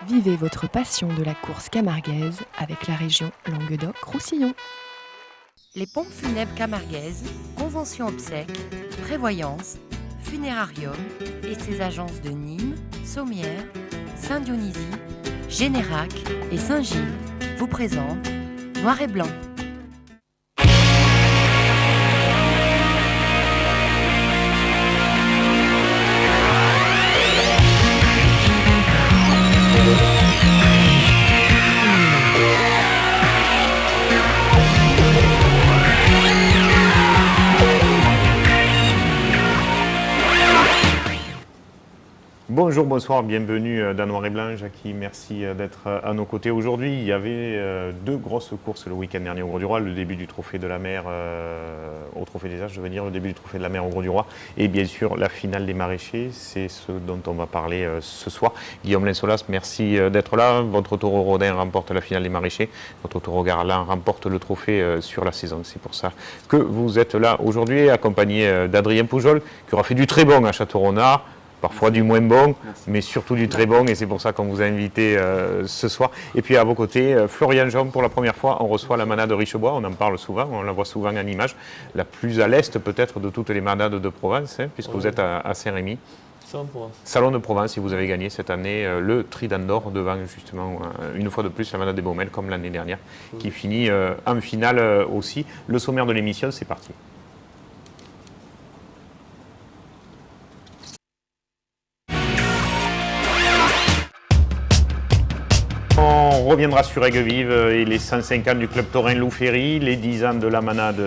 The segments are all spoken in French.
Vivez votre passion de la course camarguaise avec la région Languedoc-Roussillon. Les pompes funèbres camarguaises, convention obsèques, prévoyance, funérarium et ses agences de Nîmes, Sommières, Saint-Dionysie, Générac et Saint-Gilles vous présentent Noir et Blanc. Bonjour, bonsoir, bienvenue dans Noir et Blanc. Jackie, merci d'être à nos côtés aujourd'hui. Il y avait deux grosses courses le week-end dernier au Grau-du-Roi, le début du Trophée de la Mer au Trophée des As, je veux dire, le début du Trophée de la Mer au Grau-du-Roi et bien sûr la finale des maraîchers, c'est ce dont on va parler ce soir. Guillaume Linsolas, merci d'être là. Votre taureau Rodin remporte la finale des maraîchers, votre taureau Garland remporte le trophée sur la saison. C'est pour ça que vous êtes là aujourd'hui, accompagné d'Adrien Poujol, qui aura fait du très bon à Château-Renard. Parfois du moins bon, mais surtout du très bon, et c'est pour ça qu'on vous a invité ce soir. Et puis à vos côtés, Florian Jaume, pour la première fois, on reçoit la manade de Richebois, on en parle souvent, on la voit souvent en image, la plus à l'est peut-être de toutes les manades de Provence, puisque vous êtes à Saint-Rémy. Salon de Provence, et vous avez gagné cette année le Trident d'Or devant justement une fois de plus la manade des Baumelles, comme l'année dernière, qui finit en finale aussi. Le sommaire de l'émission, c'est parti. On reviendra sur Aigues-Vives et les 105 ans du club taurin Loup-Ferry, les 10 ans de la manade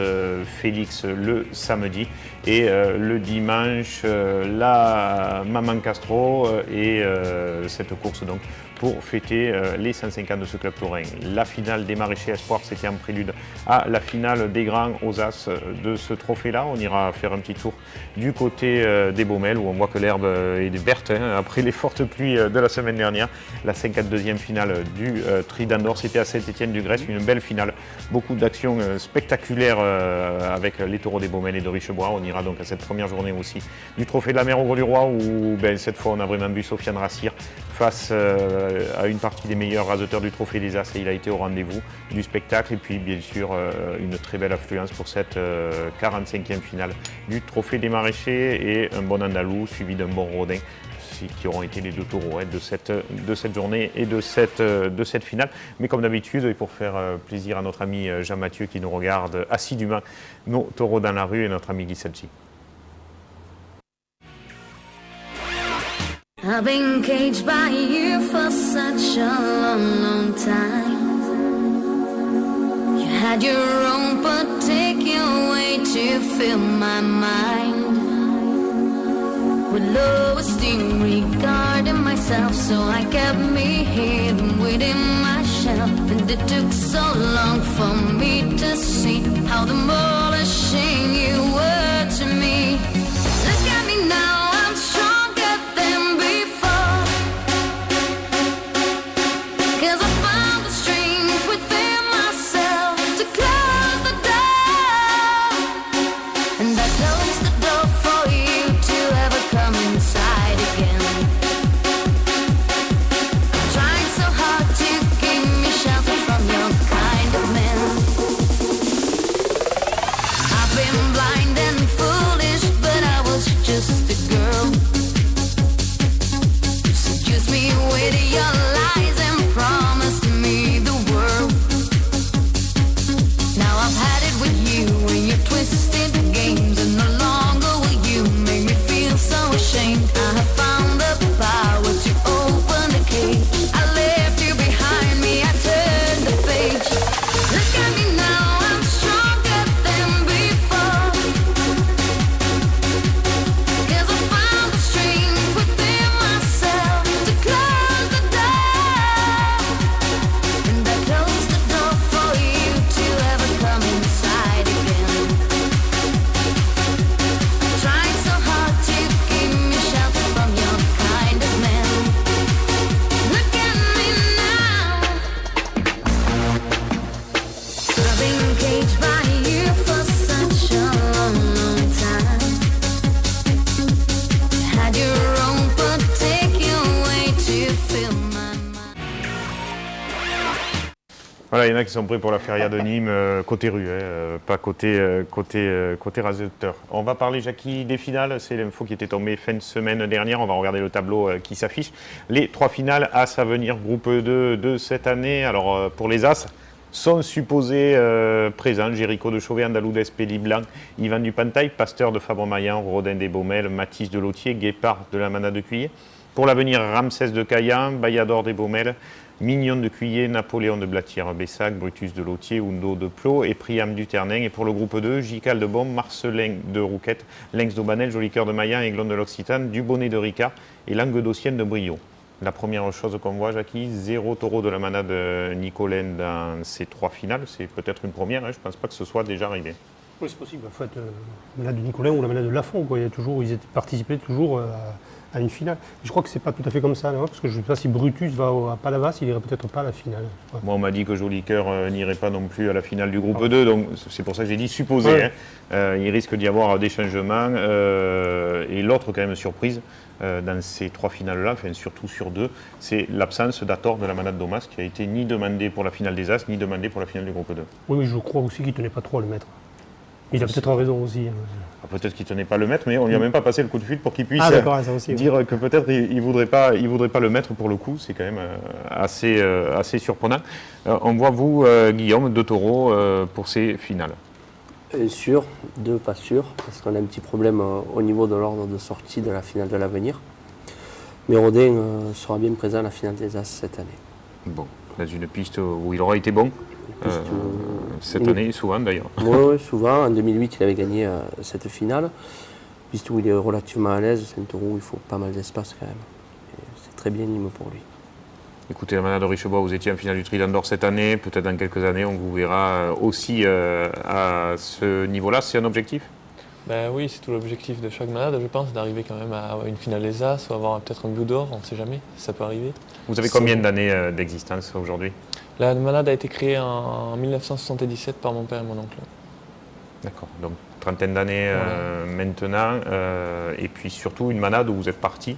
Félix le samedi et le dimanche la Maman Castro et cette course donc pour fêter les 105 ans de ce club taurin. La finale des maraîchers espoirs, c'était en prélude à la finale des grands aux As de ce trophée-là. On ira faire un petit tour du côté des Baumelles où on voit que l'herbe est verte après les fortes pluies de la semaine dernière. La 52e finale du Trident d'Or, c'était à Saint-Étienne-du-Grèce, une belle finale. Beaucoup d'actions spectaculaires avec les taureaux des Baumelles et de Richebois. On ira donc à cette première journée aussi du Trophée de la Mer au Grau-du-Roi où cette fois on a vraiment vu Sofiane Rassir face à une partie des meilleurs raseteurs du Trophée des As et il a été au rendez-vous du spectacle et puis bien sûr une très belle affluence pour cette 45e finale du Trophée des Maraîchers et un bon Andalou suivi d'un bon Rodin qui auront été les deux taureaux de cette journée et de cette finale. Mais comme d'habitude, et pour faire plaisir à notre ami Jean-Mathieu qui nous regarde assidûment, nos taureaux dans la rue et notre ami Guy Salchi. I've been caged by you for such a long, long time. You had your own particular way to fill my mind with low esteem regarding myself, so I kept me hidden within my shell. And it took so long for me to see how demolishing you were to me. Look at me now, I'm stronger than before, 'cause I found the strength within myself to close the door, and I closed the door for you to ever come inside again. I'm trying so hard to keep me sheltered from your kind of men. I've been blind and foolish, but Voilà, il y en a qui sont prêts pour la feria de Nîmes, côté rue, pas côté raseteur. On va parler, Jackie, des finales. C'est l'info qui était tombée fin de semaine dernière. On va regarder le tableau qui s'affiche. Les 3 finales As à venir, groupe 2 de cette année. Alors, pour les As, sont supposés présents Jéricho de Chauvet, Andalou d'Espélie Blanc, Yvan Dupantaille, Pasteur de Fabre-Maillan, Rodin des Baumelles, Mathis de Lautier, Guépard de la Mana de Cuillet. Pour l'avenir, Ramsès de Caillan, Bayador des Baumelles, Mignon de Cuillet, Napoléon de Blatière-Bessac, Brutus de Lautier, Hundo de Plot et Priam du Ternin. Et pour le groupe 2, Gical de Beaume, Marcelin de Rouquette, Lynx d'Aubanel, Jolicoeur de Maillan, Aiglon de l'Occitane, Dubonnet de Ricard et Languedocienne de Brio. La première chose qu'on voit, Jackie, 0 taureau de la Mana de Nicolin dans ces 3 finales. C'est peut-être une première, hein, je ne pense pas que ce soit déjà arrivé. Oui, c'est possible. En fait, la Mana de Nicolin ou la Mana de Lafont, quoi. Ils participaient toujours à une finale. Je crois que c'est pas tout à fait comme ça, non, parce que je ne sais pas si Brutus va à Palavas, il irait peut-être pas à la finale. Ouais. Moi, on m'a dit que Jolicoeur n'irait pas non plus à la finale du groupe 2, donc c'est pour ça que j'ai dit supposé. Ouais. Hein. Il risque d'y avoir des changements. Et l'autre, quand même, surprise dans ces 3 finales-là, enfin surtout sur 2, c'est l'absence d'Ator de la Mana de Domas, qui a été ni demandé pour la finale des As, ni demandé pour la finale du groupe 2. Oui, mais je crois aussi qu'il ne tenait pas trop à le mettre. Il a peut-être raison aussi. Peut-être qu'il ne tenait pas à le mettre, mais on ne lui a même pas passé le coup de fil pour qu'il puisse ça aussi, dire que peut-être il ne voudrait pas le mettre pour le coup. C'est quand même assez surprenant. On voit vous, Guillaume, 2 taureaux pour ces finales. Sûr, 2 pas sûr, parce qu'on a un petit problème au niveau de l'ordre de sortie de la finale de l'avenir. Mais Rodin sera bien présent à la finale des As cette année. Bon, dans une piste où il aura été bon. Cette année, souvent d'ailleurs. Oui, souvent. En 2008, il avait gagné cette finale. Piste où il est relativement à l'aise. C'est un taureau où il faut pas mal d'espace quand même. Et c'est très bien Nîmes pour lui. Écoutez, la Mana de Richebois, vous étiez en finale du Trident d'Or cette année. Peut-être dans quelques années, on vous verra aussi à ce niveau-là. C'est un objectif ? Ben oui, c'est tout l'objectif de chaque malade, je pense, d'arriver quand même à une finale des As, ou avoir peut-être un bout d'or, on ne sait jamais, ça peut arriver. Vous avez combien d'années d'existence aujourd'hui ? La malade a été créée en 1977 par mon père et mon oncle. D'accord, donc trentaine d'années maintenant, et puis surtout une manade où vous êtes parti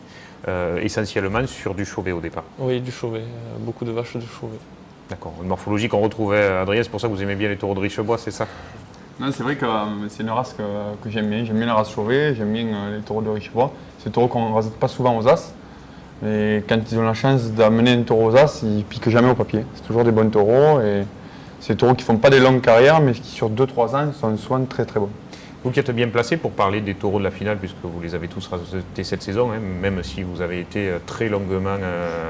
essentiellement sur du Chauvet au départ. Oui, du Chauvet, beaucoup de vaches de Chauvet. D'accord, une morphologie qu'on retrouvait, Adrien, c'est pour ça que vous aimez bien les taureaux de Richebois, c'est ça ? Non, c'est vrai que c'est une race que j'aime bien. J'aime bien la race Chauvet, j'aime bien les taureaux de Richebois. C'est des taureaux qu'on ne rasette pas souvent aux As. Mais quand ils ont la chance d'amener un taureau aux As, ils ne piquent jamais au papier. C'est toujours des bons taureaux. Et c'est des taureaux qui ne font pas des longues carrières, mais qui sur 2-3 ans sont souvent très très bons. Vous qui êtes bien placé pour parler des taureaux de la finale, puisque vous les avez tous rachetés cette saison, hein, même si vous avez été très longuement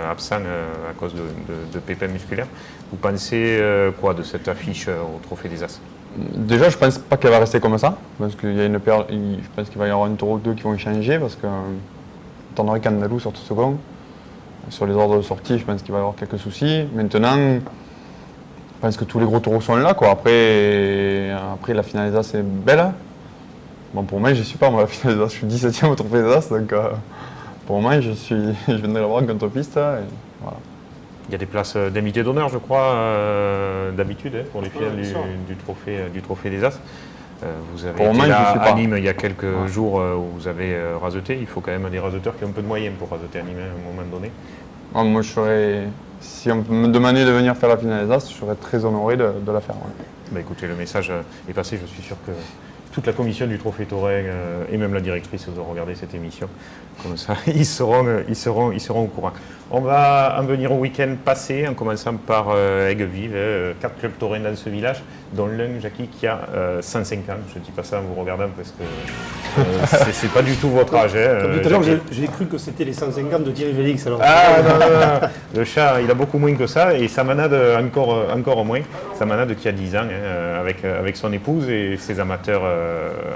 absent à cause de pépins musculaires. Vous pensez quoi de cette affiche au Trophée des As ? Déjà, je ne pense pas qu'elle va rester comme ça, parce qu'il y a une paire, je pense qu'il va y avoir un taureau ou 2 qui vont changer, parce que attendrait qu'Andalou sorte second. Sur les ordres de sortie, je pense qu'il va y avoir quelques soucis. Maintenant, je pense que tous les gros taureaux sont là, quoi. Après la finale des As, c'est belle. Bon, pour moi, je ne suis pas, moi, la finale des As, je suis 17e au Trophée des As, donc pour moi, je viendrai la voir en contre-piste. Et voilà. Il y a des places d'invités d'honneur, je crois, d'habitude, hein, pour les finales du trophée des As. Vous avez été là à Nîmes il y a quelques jours où vous avez raseté. Il faut quand même des raseteurs qui ont un peu de moyens pour raseter à Nîmes à un moment donné. Moi, si on me demandait de venir faire la finale des As, je serais très honoré de la faire. Ouais. Bah, écoutez, le message est passé. Je suis sûr que toute la commission du Trophée Taurin et même la directrice ont regardé cette émission. Comme ça, ils seront au courant. On va en venir au week-end passé, en commençant par Aigues-Vives, 4 clubs taurins dans ce village, dont l'un, Jackie, qui a 105 ans. Je ne dis pas ça en vous regardant parce que c'est pas du tout votre âge. Comme tout à l'heure, j'ai cru que c'était les 105 ans de Thierry Félix. Alors. Ah non. Le chat, il a beaucoup moins que ça, et sa manade encore moins. Sa manade qui a 10 ans, avec son épouse et ses amateurs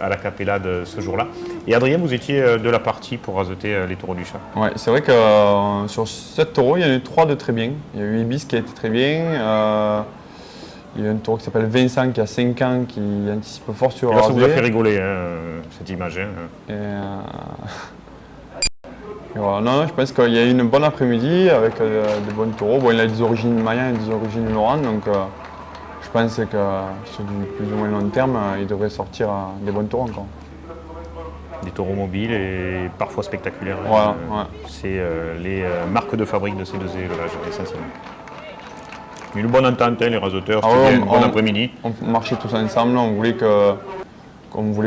à la Capella de ce jour-là. Et Adrien, vous étiez de la partie pour raseter les taureaux du chat. Ouais, c'est vrai que sur 7 taureaux, il y en a eu 3 de très bien. Il y a eu Ibis qui a été très bien. Il y a un taureau qui s'appelle Vincent qui a 5 ans qui anticipe fort sur rasé. Ça vous a fait rigoler, cette image. Et voilà. Non, je pense qu'il y a eu une bonne après-midi avec des bons taureaux. Bon, il a des origines Mayen et des origines Laurent, donc je pense que sur du plus ou moins long terme, il devrait sortir des bons taureaux encore. Des taureaux mobiles et parfois spectaculaires. Voilà, ouais. C'est les marques de fabrique de ces deux élevages, essentiellement. Une bonne entente, hein, les rasoteurs, Ah c'était ouais, bien, bon après-midi. On marchait tous ensemble, on voulait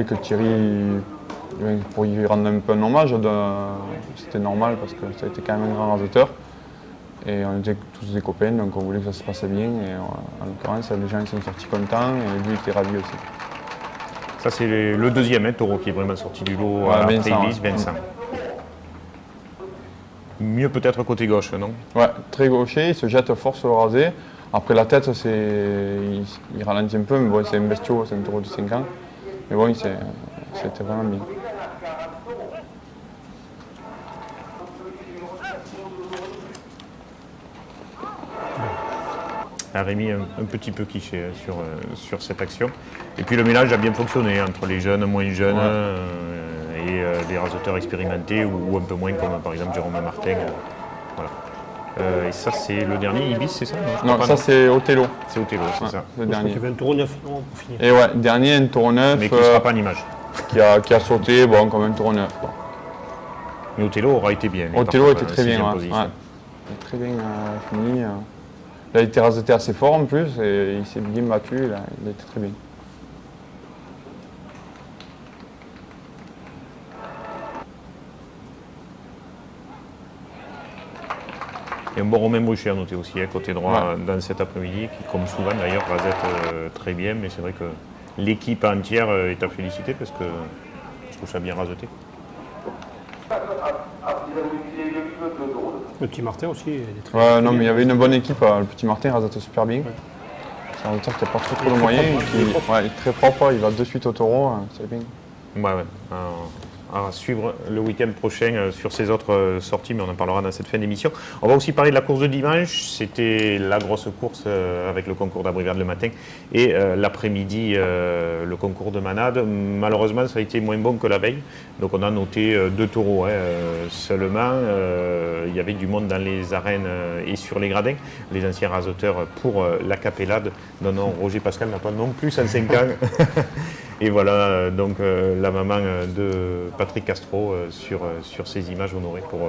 que Thierry, pour y rendre un peu un hommage, c'était normal parce que ça a été quand même un grand rasoteur. Et on était tous des copains, donc on voulait que ça se passe bien. Et en l'occurrence, les gens sont sortis contents et lui était ravi aussi. Ça, c'est le deuxième taureau qui est vraiment sorti du lot Ouais, après Vincent, Elise, ouais. Vincent. Mieux peut-être côté gauche, non? Ouais, très gaucher, il se jette fort sur le rasé. Après la tête, il ralentit un peu, mais bon, c'est un bestiau, c'est un taureau de 5 ans. Mais bon, c'était vraiment bien. Rémi un petit peu cliché sur cette action. Et puis le mélange a bien fonctionné entre les jeunes, moins jeunes et des rasoteurs expérimentés ou un peu moins comme par exemple Jérôme Martin. Voilà. Et ça c'est le dernier Ibis, c'est ça? Non, ça c'est Othello. C'est Othello, c'est Ouais, ça. le Je crois dernier. qu'il y avait un taureau 9 non, pour finir. Et ouais, dernier, un taureau neuf Mais qui ne sera pas en image. qui a sauté, bon, comme un taureau neuf. Bon. Mais Othello aura été bien. lui, Othello par était contre, très bien, sixième ouais. position. Ouais. Il a très bien fini. Il a été rasoté assez fort en plus et il s'est bien battu, il a été très bien. Et un bon Romain Bruchet à noter aussi, côté droit dans cet après-midi, qui comme souvent d'ailleurs rasette très bien, mais c'est vrai que l'équipe entière est à féliciter parce que je trouve ça bien raseté. Le petit Martin aussi, il est très Ouais, non, mais il y avait une bonne équipe, le petit Martin rasate super bien. C'est un rasoteur qui n'a pas trop de moyens, il est très propre, il va de suite au taureau, c'est bien. Ouais. À suivre le week-end prochain sur ces autres sorties, mais on en parlera dans cette fin d'émission. On va aussi parler de la course de dimanche. C'était la grosse course avec le concours d'Abrivard le matin et l'après-midi le concours de Manade. Malheureusement, ça a été moins bon que la veille. Donc on a noté 2 taureaux seulement. Il y avait du monde dans les arènes et sur les gradins. Les anciens rasoteurs pour la Capellade. Non, Roger Pascal n'a pas non plus 105 ans. Et voilà donc la maman de Patrick Castro sur ces images honorées pour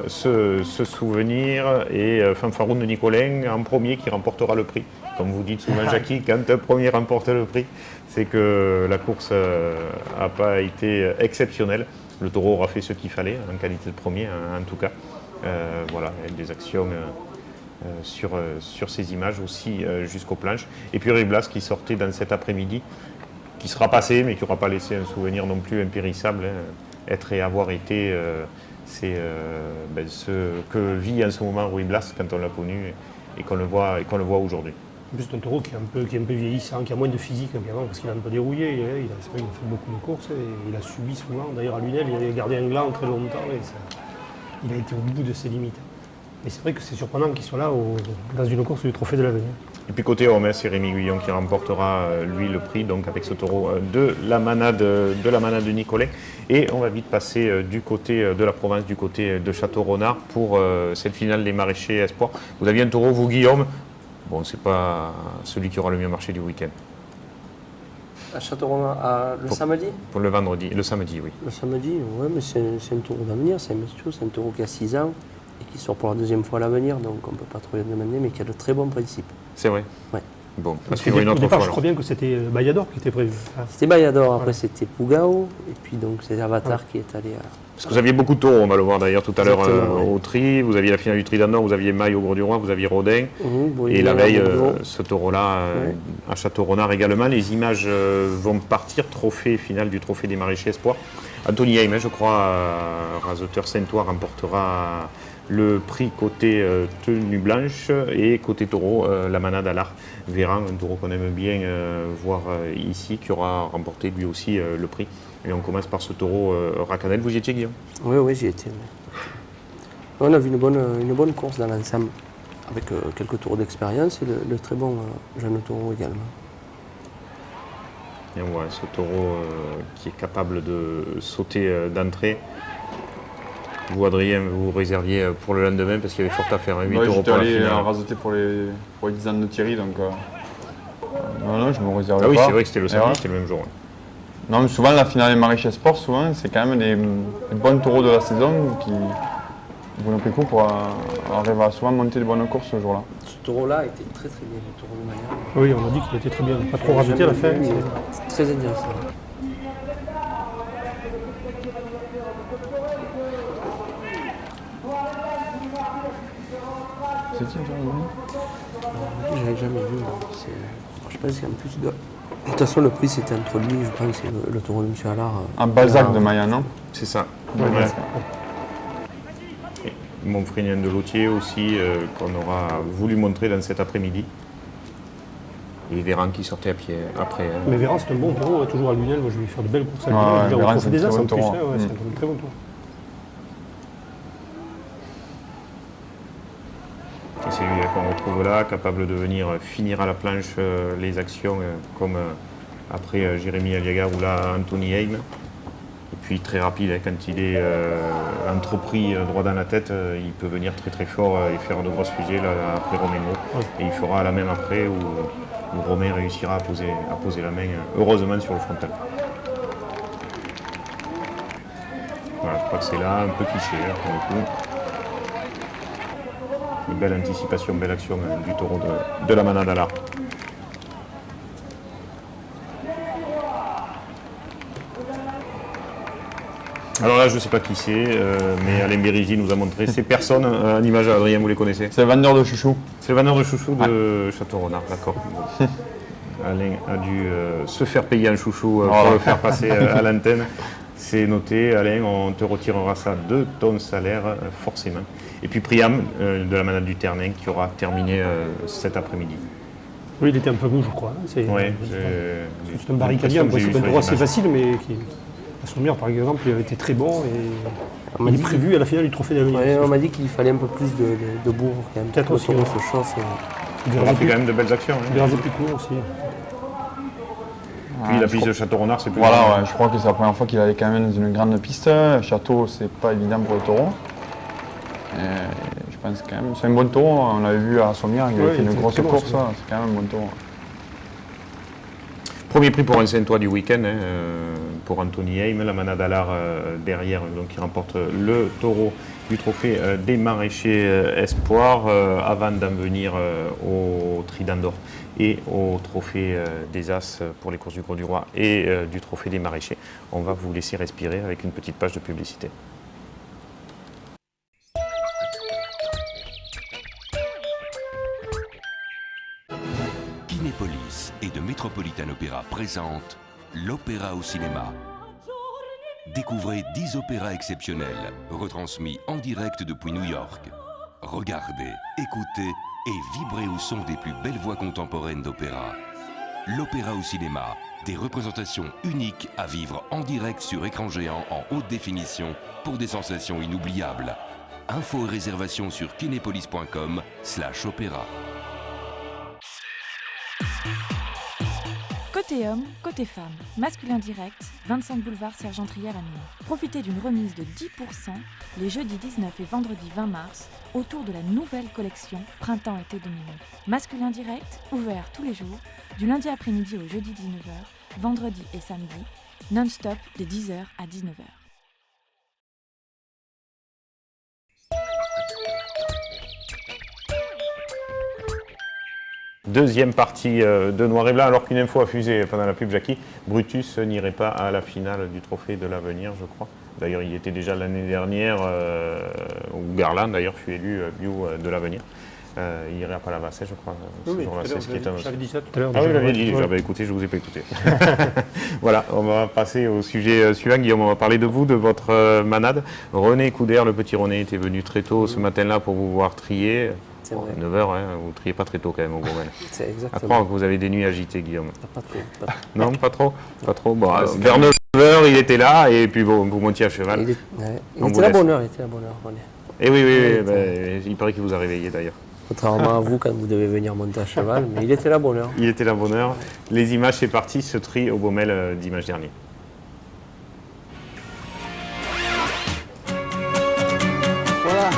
ce souvenir. Et Fanfaroun de Nicolin en premier qui remportera le prix. Comme vous dites souvent, Jackie, quand un premier remporte le prix, c'est que la course n'a pas été exceptionnelle. Le taureau aura fait ce qu'il fallait en qualité de premier, en tout cas. Voilà, avec des actions sur ces images aussi jusqu'aux planches. Et puis Riblas qui sortait dans cet après-midi, qui sera passé, mais qui n'aura pas laissé un souvenir non plus impérissable. Être et avoir été, c'est ce que vit en ce moment Ruy Blas quand on l'a connu et qu'on le voit aujourd'hui. En plus, c'est un taureau qui est un peu vieillissant, qui a moins de physique qu'avant, parce qu'il est un peu dérouillé. C'est vrai qu'il a fait beaucoup de courses et il a subi souvent. D'ailleurs, à Lunel, il avait gardé un gland très longtemps et il a été au bout de ses limites. Mais c'est vrai que c'est surprenant qu'il soit là dans une course du Trophée de l'Avenir. Et puis côté homme, c'est Rémi Guillon qui remportera lui le prix, donc avec ce taureau de la manade de Nicolet. Et on va vite passer du côté de la province, du côté de Château-Renard pour cette finale des maraîchers espoirs. Vous aviez un taureau, vous Guillaume. Bon, c'est pas celui qui aura le mieux marché du week-end. À Château-Renard, samedi? Pour le vendredi, le samedi, oui. Le samedi, oui, mais c'est un taureau d'avenir, c'est un bestiau, c'est un taureau qui a 6 ans et qui sort pour la deuxième fois à l'avenir, donc on ne peut pas trop le demander, mais qui a de très bons principes. C'est vrai? Ouais. Bon, Au à suivre une autre départ, fois. je crois bien que c'était Bayador qui était prévu. C'était Bayador, après c'était Pugao, et puis donc c'est Avatar qui est allé à... Parce que vous aviez beaucoup de taureaux, on va le voir d'ailleurs tout à l'heure Exactement, au tri. Vous aviez la finale du tri d'Andorre, vous aviez Maille au Gros du Roi, vous aviez Rodin. Et la veille, ce taureau-là à Château-Renard également. Les images vont partir. Trophée final du Trophée des Maraîchers Espoirs. Anthony Haim, je crois, rasoteur Saint-Ouen, remportera le prix côté tenue blanche et côté taureau, la manade à l'art Véran, un taureau qu'on aime bien voir ici, qui aura remporté lui aussi le prix. Et on commence par ce taureau Racanel. Vous y étiez, Guillaume? Oui, j'y étais. On a vu une bonne course dans l'ensemble, avec quelques taureaux d'expérience et le très bon jeune taureau également. Et on voit ce taureau qui est capable de sauter d'entrée. Vous, Adrien, vous réserviez pour le lendemain parce qu'il y avait fort à faire. 8 taureaux j'étais pour la allé finale. rasoter pour les 10 ans de Thierry, donc non, je me réservais Ah oui, pas. c'est vrai que c'était le Et samedi, voilà. c'était le même jour. Ouais. Non, mais souvent la finale des maraîchers sport, souvent c'est quand même des bons taureaux de la saison qui vont un peu coup pour arrive à souvent monter de bonnes courses ce jour-là. Ce taureau-là était très très bien, le taureau de Maya. Oui, on a dit qu'il était très bien. Pas trop rajouté à la fin. mais- C'est très intéressant. C'est qui Jean-Louis? Je l'avais jamais vu. Je pense qu'en plus, de toute façon, le prix c'était entre lui, je pense, et le taureau de M. Allard. Un Balzac Allard. de Maya, non? C'est ça. Ouais, Ouais. ouais. Et Montfrénien de Lautier aussi, qu'on aura voulu montrer dans cet après-midi. Et Véran qui sortait à pied après. Mais Véran, c'est un bon taureau, toujours à Lunel. Moi, je vais lui faire de belles courses à Ouais, Lunel. ouais, Je veux dire, Véran, on c'est fait des un as très en bon plus. taureau. Ouais, c'est un très bon taureau. Et c'est lui qu'on retrouve là, capable de venir finir à la planche les actions comme après Jérémy Aliaga ou là Anthony Heim. Et puis très rapide, hein, quand il est entrepris droit dans la tête, il peut venir très très fort et faire de grosses fusées là, après Roméo. Ouais. Et il fera la même après où Romain réussira à poser la main heureusement sur le frontal. Voilà, je crois que c'est là un peu cliché hein, pour le coup. Une belle anticipation, belle action du taureau de la manade à l'art. Alors là, je ne sais pas qui c'est, mais Alain Bérizi nous a montré ces personnes en image à Adrien, vous les connaissez? C'est le vendeur de chouchou. C'est le vendeur de chouchou de Château-Renard, d'accord. Bon. Alain a dû se faire payer un chouchou pour le faire passer à l'antenne. C'est noté, Alain, on te retirera ça de ton salaire, forcément. Et puis Priam, de la manade du Ternin, qui aura terminé cet après-midi. Oui, il était un peu mou, je crois. hein. C'est Ouais, c'est un barricadien. C'est un taureau assez facile, mais qui, à Sommières, par exemple, il a été très bon. Et On m'a il est dit prévu à la finale du Trophée d'Avenir. Ouais, on m'a dit qu'il fallait un peu plus de bourre quand même. Peut-être Le aussi, taureau ouais. se chasse. Il On a fait quand même de belles actions. Hein. est plus court aussi. Puis la piste de Château-Renard, c'est plus Voilà, grand. ouais, je crois que c'est la première fois qu'il allait quand même dans une grande piste. Château, c'est pas évident pour le taureau. Et je pense quand même, c'est un bon taureau. On l'avait vu à Sommières, il avait Ouais, fait il une était grosse très bon, course. aussi. C'est quand même un bon taureau. Premier prix pour un Saint-Ouen du week-end, hein, pour Anthony Heim, la manade à l'art derrière, donc qui remporte le taureau du trophée des maraîchers Espoir, avant d'en venir au Trident d'Or et au trophée des As pour les courses du Gros du Roi et du trophée des maraîchers. On va vous laisser respirer avec une petite page de publicité. Kinépolis et de Metropolitan Opera présente l'Opéra au cinéma. Découvrez 10 opéras exceptionnels, retransmis en direct depuis New York. Regardez, écoutez et vibrez au son des plus belles voix contemporaines d'opéra. L'Opéra au cinéma, des représentations uniques à vivre en direct sur écran géant en haute définition pour des sensations inoubliables. Infos et réservations sur kinépolis.com/opéra. Côté homme, côté femme, masculin direct, 25 boulevard Sergent-Trière à Nîmes. Profitez d'une remise de 10% les jeudis 19 et vendredi 20 mars autour de la nouvelle collection Printemps-été 2009. Masculin direct, ouvert tous les jours, du lundi après-midi au jeudi 19h, vendredi et samedi, non-stop de 10h à 19h. Deuxième partie de Noir et Blanc, alors qu'une info a fusé pendant la pub, Jackie, Brutus n'irait pas à la finale du Trophée de l'Avenir, je crois. D'ailleurs, il était déjà l'année dernière, où Garland d'ailleurs fut élu bio de l'Avenir. Il irait à Palavasset, je crois. ce jour-là, c'est ce qui est annoncé. J'avais dit ça tout à l'heure. Ah oui, vous déjà. l'aviez dit, Ouais. j'avais écouté, je ne vous ai pas écouté. Voilà, on va passer au sujet suivant. Guillaume, on va parler de vous, de votre manade. René Coudert, le petit René, était venu très tôt ce matin-là pour vous voir trier. C'est vrai. 9h, hein, vous ne triez pas très tôt quand même au Gourmel. C'est À exactement. croire que vous avez des nuits agitées, Guillaume. Pas trop, pas trop. Non, pas trop. Pas trop. Bon, Ouais, c'est vers 9h, il était là, et puis bon, vous montiez à cheval. Il, il On était vous la laisse. bonne heure, il était la bonne heure. René. Et oui, Ouais, il paraît qu'il vous a réveillé d'ailleurs. Contrairement à vous quand vous devez venir monter à cheval, mais il était la bonne heure. Il était la bonne heure. Les images, c'est parti, ce tri au Baumel dimanche dernier. Voilà.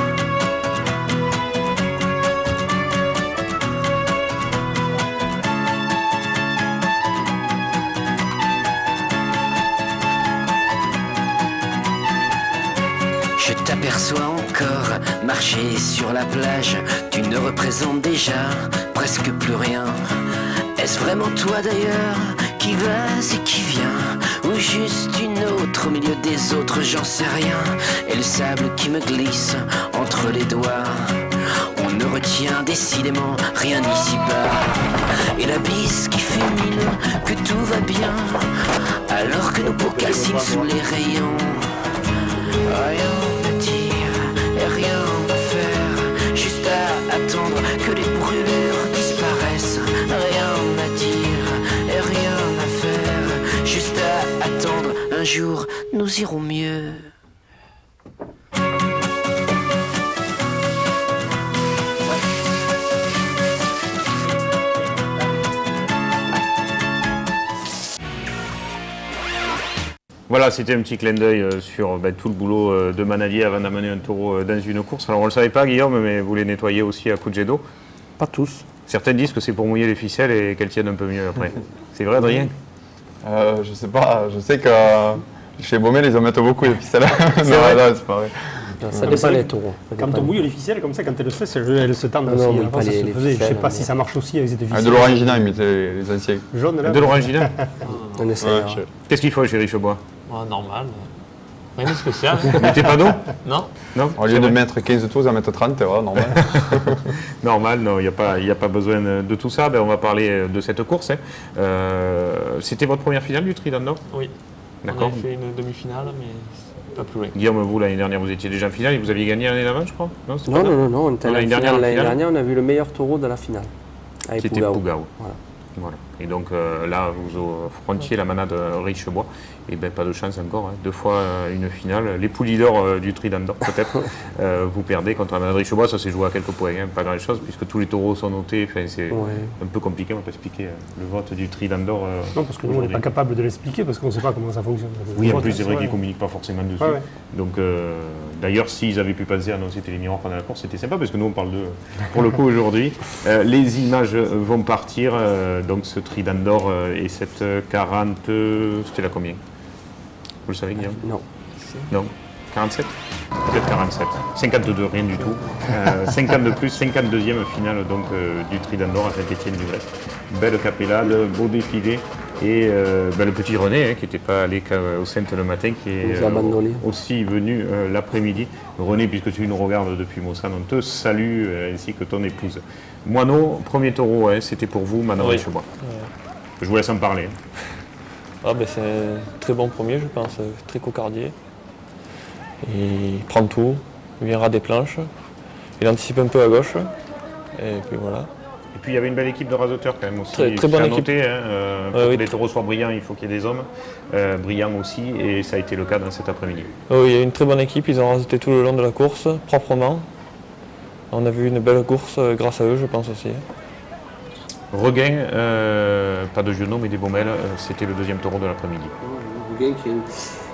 Je t'aperçois encore Marcher sur la plage, tu ne représentes déjà presque plus rien. Est-ce vraiment toi d'ailleurs qui vas et qui viens, ou juste une autre au milieu des autres, j'en sais rien. Et le sable qui me glisse entre les doigts, on ne retient décidément rien ici-bas. Et la bise qui fulmine que tout va bien, alors que nos peaux calcinent sous les rayons. Rien à dire et rien à faire, juste à attendre que les brûlures disparaissent. Rien à dire et rien à faire, juste à attendre. Un jour nous irons mieux. Voilà, c'était un petit clin d'œil sur tout le boulot de manadier avant d'amener un taureau dans une course. Alors on ne le savait pas, Guillaume, mais vous les nettoyez aussi à coups de jet d'eau. Pas tous. Certains disent que c'est pour mouiller les ficelles et qu'elles tiennent un peu mieux après. C'est vrai, Adrien? Je sais pas, je sais que chez Baumel, ils en mettent beaucoup les ficelles. C'est vrai. Là, c'est pareil. Ça dépend des taureaux. Quand on mouille les ficelles comme ça, quand elles se sèchent, elles se tendent aussi. non, Avant, pas ça les se faisait. Je ficelles, sais pas mais- si ça marche aussi avec cette ficelle. De l'orangina, ils mettaient les anciens. Jaune là. De l'orangina? On essaie. Ouais, Qu'est-ce qu'il faut chez Richebois? Normal. Rien de spécial. Vous mettez pas d'eau? Non. Non. Au lieu de mettre 15 tours, à mettre 30, voilà, normal. Normal, non, il n'y a pas besoin de tout ça. On va parler de cette course. C'était votre première finale du Trident d'Or? Oui. D'accord. On avait fait une demi-finale, mais pas plus loin. Guillaume, vous, l'année dernière, vous étiez déjà en finale et vous aviez gagné l'année d'avant, je crois? c'était pas ça Non, on était Non, à la l'année dernière, finale. en L'année finale dernière, on a vu le meilleur taureau de la finale. Avec Qui était Pougao. Pougao. Voilà. Et donc là, vous affrontiez la manade Richebois. Et pas de chance encore. 2 fois une finale. Les poules leaders du Trident d'Or, peut-être. Vous perdez contre la manade Richebois. Ça s'est joué à quelques points. Pas grand-chose, puisque tous les taureaux sont notés. Enfin, c'est un peu compliqué. On ne va pas expliquer le vote du Trident d'Or. Non, parce que nous, on n'est pas capable de l'expliquer parce qu'on ne sait pas comment ça fonctionne. Oui, en plus, c'est vrai qu'ils ne communiquent pas forcément dessus. Ouais. Donc, d'ailleurs, s'ils avaient pu passer à annoncer Télémiroir pendant la course, c'était sympa, parce que nous, on parle d'eux pour le coup aujourd'hui. Les images vont partir. Donc, ce Trident d'Or et cette 40... C'était la combien? Vous le savez, Guillaume? Non. Non. 47? Peut-être 47. 52, rien du tout. 50 de plus, 52e finale donc, du Trident d'Or à Saint-Étienne-du-Brest. Belle capellade, beau défilé. Et le petit René, qui n'était pas allé au Centre le matin, qui est aussi venu l'après-midi. René, puisque tu nous regardes depuis Mossane, on te salue, ainsi que ton épouse. Moineau, premier taureau, c'était pour vous, Manon Richebois. Je vous laisse en parler. C'est un très bon premier, je pense, très cocardier. Il prend tout, il viendra des planches, il anticipe un peu à gauche, et puis voilà. Et puis il y avait une belle équipe de rasoteurs quand même aussi. Très bonne équipe. Noter, pour que les taureaux soient brillants, il faut qu'il y ait des hommes brillants aussi, et ça a été le cas dans cet après-midi. Oui, il y a une très bonne équipe, ils ont rasoté tout le long de la course, proprement. On a vu une belle course grâce à eux, je pense aussi. Regain, pas de genoux mais des Baumel, c'était le deuxième taureau de l'après-midi. Regain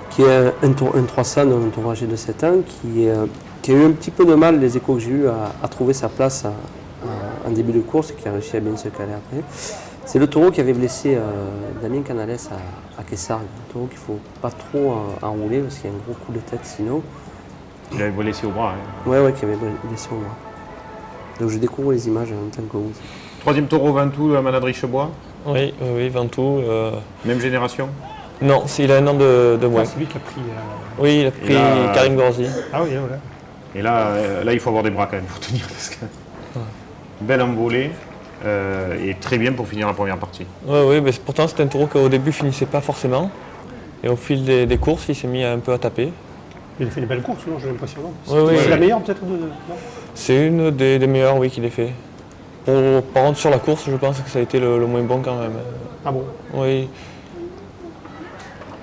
qui est un 300, un taureau âgé de 7 ans, qui a eu un petit peu de mal, les échos que j'ai eu, à trouver sa place en début de course et qui a réussi à bien se caler après. C'est le taureau qui avait blessé Damien Canales à Kessargues. Un taureau qu'il ne faut pas trop enrouler parce qu'il y a un gros coup de tête sinon. Il avait blessé au bras. Oui, qui avait blessé au bras. Donc je découvre les images en même temps que vous. Troisième taureau, Ventoux, à Manade Richebois. Oui, Ventoux. Même génération? Non, il a un an de moins. C'est lui qui a pris. Oui, il a pris Karim Gorzi. Ah oui, voilà. Et là, il faut avoir des bras quand même pour tenir. Parce que... Belle envolée. Et très bien pour finir la première partie. Oui, mais pourtant c'était un taureau qui au début finissait pas forcément. Et au fil des courses, il s'est mis un peu à taper. Il a fait une belle course, j'ai l'impression. C'est la meilleure peut-être C'est une des meilleures, oui, qu'il ait fait. Par contre, sur la course, je pense que ça a été le moins bon quand même. Ah bon? Oui.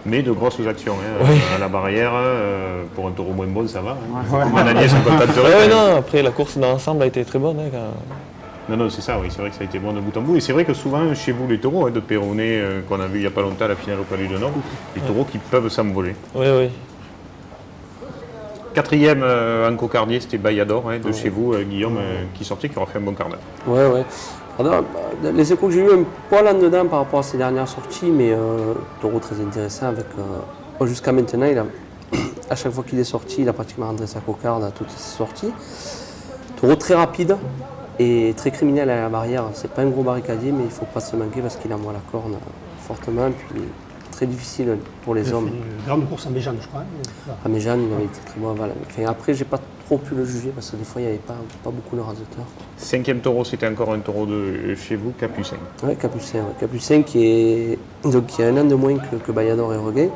Mais de grosses actions. À la barrière, pour un taureau moins bon, ça va. Non, après la course dans l'ensemble a été très bonne. Non, c'est ça, oui, c'est vrai que ça a été bon de bout en bout. Et c'est vrai que souvent, chez vous, les taureaux de Péronnet, qu'on a vu il n'y a pas longtemps à la finale au Palais de Nord, les taureaux qui peuvent s'envoler. Oui. Quatrième en cocardier, c'était Bayador, de chez vous, Guillaume, qui sortait, qui aura fait un bon quart d'heure. Oui. Alors, les échos que j'ai eu un poil en dedans par rapport à ses dernières sorties, mais taureau très intéressant avec jusqu'à maintenant à chaque fois qu'il est sorti, il a pratiquement rentré sa cocarde à toutes ses sorties. Taureau très rapide et très criminel à la barrière. C'est pas un gros barricadier, mais il ne faut pas se manquer parce qu'il envoie la corne fortement. Puis il est très difficile pour les hommes. Une grande course à Méjeanne, je crois. À Méjeanne, il avait été très bon. Voilà. Enfin, après, j'ai pas trop pu le juger parce que des fois, il n'y avait pas beaucoup de raseteurs. 5e taureau, c'était encore un taureau de chez vous, Capucin. Oui, Capucin. Ouais. Capucin qui a un an de moins que Bayador et Reguet.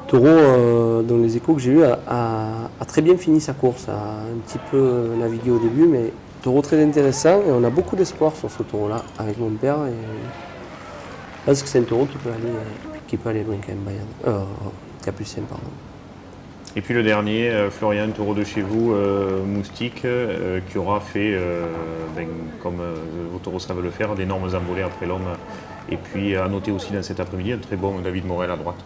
Taureau, dans les échos que j'ai eus, a très bien fini sa course, a un petit peu navigué au début, mais taureau très intéressant et on a beaucoup d'espoir sur ce taureau-là avec mon père. Et je pense que c'est un taureau qui peut aller loin quand même, Capucin, pardon. Et puis le dernier, Florian, taureau de chez vous, Moustique, qui aura fait, comme vos taureaux savent le faire, d'énormes envolées après l'homme. Et puis à noter aussi dans cet après-midi un très bon David Morel à droite,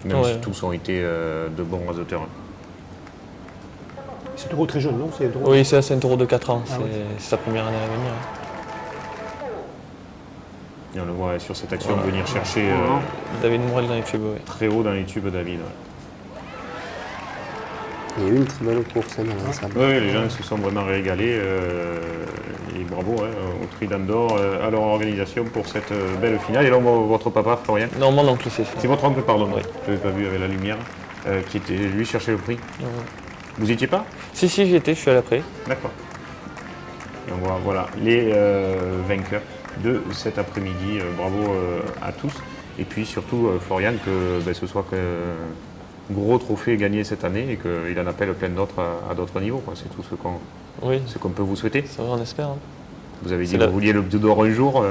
même si tous ont été de bons raseteurs. C'est un taureau très jeune, non? Oui, c'est un taureau de 4 ans, Ah, c'est sa première année à venir. Et on le voit sur cette action venir chercher David Morel dans les tubes, oui. très haut dans les tubes, David. Il y a eu une très belle course dans l'ensemble. Oui, les gens se sont vraiment régalés. Et bravo au Trident d'Or, à leur organisation pour cette belle finale. Et là, on voit votre papa, Florian. Non, mon oncle, c'est ça. C'est votre oncle, pardon, Oui. je ne l'avais pas vu avec la lumière, qui était lui chercher le prix. Vous n'y étiez pas? Si, j'y étais, je suis à l'après. D'accord. Et on voit voilà, les vainqueurs de cet après-midi. Bravo à tous. Et puis surtout, Florian, que ce soit un gros trophée gagné cette année et qu'il en appelle plein d'autres à d'autres niveaux. Quoi. C'est tout ce qu'on peut vous souhaiter. Ça va, on espère. Hein. Vous avez dit que vous vouliez le Bleu d'Or un jour.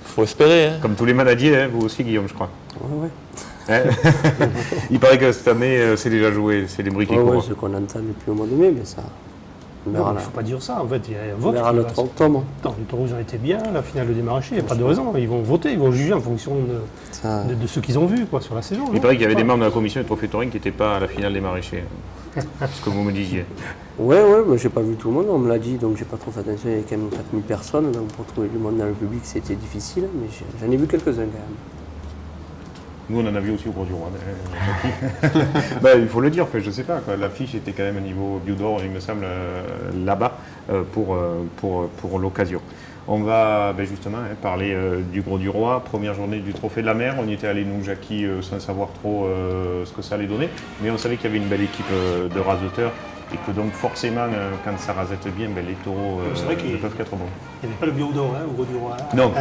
Faut espérer. Hein. Comme tous les manadiers, vous aussi, Guillaume, je crois. Oui. Il paraît que cette année, c'est déjà joué, c'est les briques qui courent. Oui, ce qu'on entend depuis au mois de mai, mais ça... Il ne faut pas dire ça, en fait, il y a un vote. On verra le 3 octobre. Attends, les taureaux ont été bien, la finale des maraîchers, il n'y a pas de raison. Ils vont voter, ils vont juger en fonction de ce qu'ils ont vu sur la saison. Il paraît qu'il y avait des membres de la commission des trophées taurins qui n'étaient pas à la finale des maraîchers. Ce que vous me disiez. Oui, mais j'ai pas vu tout le monde, on me l'a dit, donc j'ai pas trop fait attention, il y avait quand même 4000 personnes, donc pour trouver du monde dans le public c'était difficile, mais j'en ai vu quelques-uns quand même. Nous, on en a vu aussi au Gros du Roi. Il faut le dire, je ne sais pas. L'affiche était quand même au niveau Bleu d'Or, il me semble, là-bas, pour l'occasion. On va justement parler du Gros du Roi, première journée du Trophée de la Mer. On y était allé, nous, Jackie, sans savoir trop ce que ça allait donner. Mais on savait qu'il y avait une belle équipe de raseteurs et que donc forcément, quand ça rasette bien, les taureaux ne peuvent qu'être bons. Il n'y avait pas le Bleu d'Or au Gros du Roi. Non.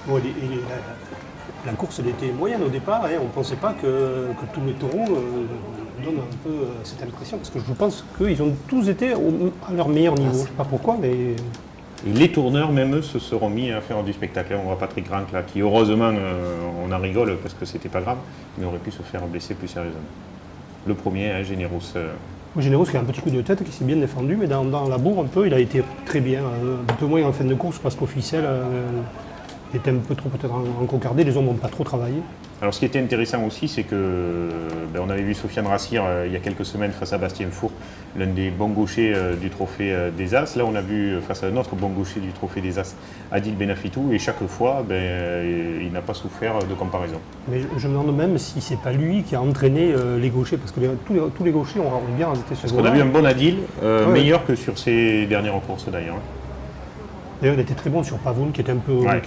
Bon, la course elle était moyenne au départ, on ne pensait pas que tous les taureaux donnent un peu cette impression, parce que je pense qu'ils ont tous été à leur meilleur niveau. Je ne sais pas pourquoi, mais... Et les tourneurs, même eux, se seront mis à faire du spectacle. On voit Patrick Rank, là, qui heureusement, on en rigole parce que c'était pas grave, mais aurait pu se faire blesser plus sérieusement. Le premier, Généros. Généros qui a un petit coup de tête, qui s'est bien défendu, mais dans la bourre un peu, il a été très bien. Un peu moins en fin de course parce qu'au ficelle, il était un peu trop peut-être encocardé, les hommes n'ont pas trop travaillé. Alors ce qui était intéressant aussi, c'est que on avait vu Sofiane Rassir il y a quelques semaines face à Bastien Four, l'un des bons gauchers du Trophée des As. Là on a vu face à un autre bon gaucher du Trophée des As, Adil Benafitou, et chaque fois il n'a pas souffert de comparaison. Mais je me demande même si c'est pas lui qui a entraîné les gauchers, parce que tous les gauchers ont bien raseté ce Parce qu'on a vu un bon Adil, meilleur que sur ses dernières courses d'ailleurs. D'ailleurs, il était très bon sur Pavoun, qui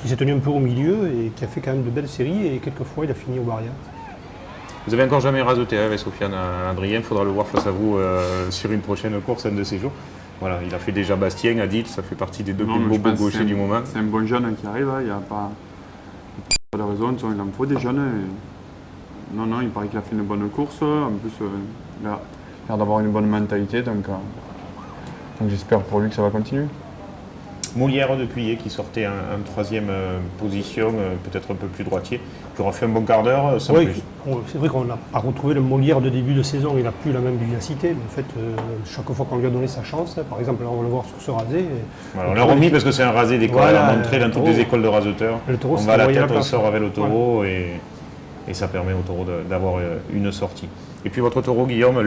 s'est tenu un peu au milieu et qui a fait quand même de belles séries, et quelquefois il a fini au barrière. Vous avez encore jamais raseté avec Sofiane Adrien, il faudra le voir face à vous sur une prochaine course, un de ces jours. Voilà, il a fait déjà Bastien, Adil, ça fait partie des deux plus beaux gauchers du moment. C'est un bon jeune qui arrive, il n'y a pas de raison, il en faut des jeunes. Non, il paraît qu'il a fait une bonne course, en plus il a l'air d'avoir une bonne mentalité, donc j'espère pour lui que ça va continuer. Molière de Puyer qui sortait en troisième position, peut-être un peu plus droitier, qui aura fait un bon quart d'heure sans plus. C'est vrai qu'on n'a pas retrouvé le Molière de début de saison, il n'a plus la même vivacité, mais en fait, chaque fois qu'on lui a donné sa chance, par exemple, là on va le voir sur ce rasé. Voilà, on l'a remis parce que c'est un rasé d'école, on l'a montré dans toutes les écoles de raseteurs. On va à la tête, on sort avec le taureau et ça permet au taureau d'avoir une sortie. Et puis votre taureau, Guillaume,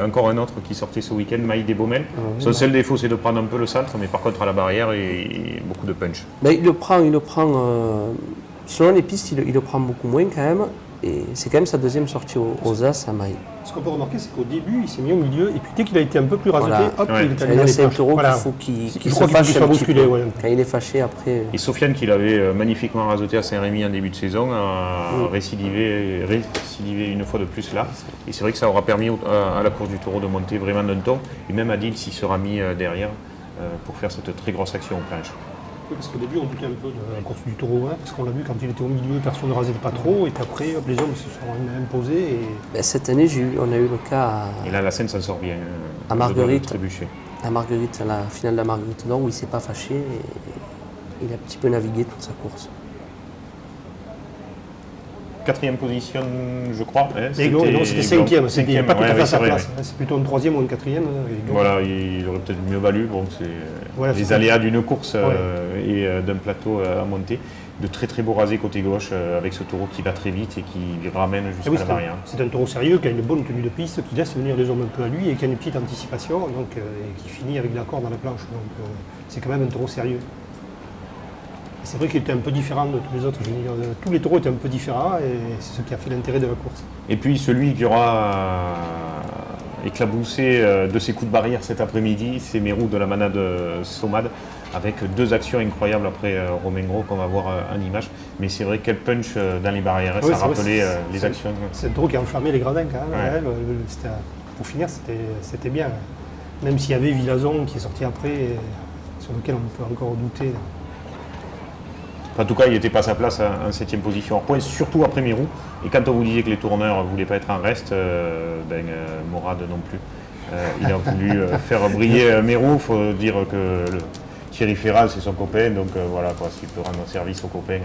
encore un autre qui sortait ce week-end, Maï des Baumel. Son seul défaut, c'est de prendre un peu le centre, mais par contre à la barrière, et beaucoup de punch. Il le prend selon les pistes, il le prend beaucoup moins quand même. Et c'est quand même sa deuxième sortie aux As à Maille. Ce qu'on peut remarquer, c'est qu'au début, il s'est mis au milieu, et puis dès qu'il a été un peu plus rasoté, hop, il est allé dans Là, les c'est un planches. taureau Voilà. qu'il faut qu'il Je se crois qu'il fâche soit un petit bousculé, peu. ouais. Quand il est fâché, après... Et Sofiane, qui l'avait magnifiquement rasoté à Saint-Rémy en début de saison, a récidivé une fois de plus là. Et c'est vrai que ça aura permis à la course du taureau de monter vraiment d'un ton. Et même Adil s'y sera mis derrière pour faire cette très grosse action en planche. Oui, parce qu'au début, on doutait un peu de la course du taureau, parce qu'on l'a vu quand il était au milieu, personne ne rasait pas trop, et puis après, hop, les hommes se sont imposés. Et... Ben, cette année, on a eu le cas Et là, la scène s'en sort bien. à Marguerite, Trébuchet. à la finale de la Marguerite d'Or, où il ne s'est pas fâché, et il a un petit peu navigué toute sa course. 4e position, je crois. Hein, non, c'était 5e, c'était pas tout à fait à sa vrai, place. C'est plutôt une 3e ou une 4e. Voilà, il aurait peut-être mieux valu. Bon, c'est voilà, les aléas d'une course et d'un plateau à monter. De très très beaux rasés côté gauche avec ce taureau qui va très vite et qui ramène jusqu'à la barrière. C'est un taureau sérieux qui a une bonne tenue de piste, qui laisse venir les hommes un peu à lui et qui a une petite anticipation donc, et qui finit avec de la corde dans la planche. Donc c'est quand même un taureau sérieux. C'est vrai qu'il était un peu différent de tous les autres. Je veux dire, tous les taureaux étaient un peu différents et c'est ce qui a fait l'intérêt de la course. Et puis celui qui aura éclaboussé de ses coups de barrière cet après-midi, c'est Mérou de la manade Somad, avec 2 actions incroyables après Romain Gros qu'on va voir en image. Mais c'est vrai quel punch dans les barrières, ça rappelait les actions. C'est un taureau qui a enflammé les gradins quand même. Ouais. Pour finir, c'était bien. Même s'il y avait Villazon qui est sorti après, sur lequel on peut encore douter. En tout cas, il n'était pas à sa place en 7e position hors point, surtout après Mérou. Et quand on vous disait que les tourneurs ne voulaient pas être en reste, Morad non plus. Il a voulu faire briller Mérou. Il faut dire que Thierry Ferral, c'est son copain, donc voilà, s'il peut rendre service aux copains.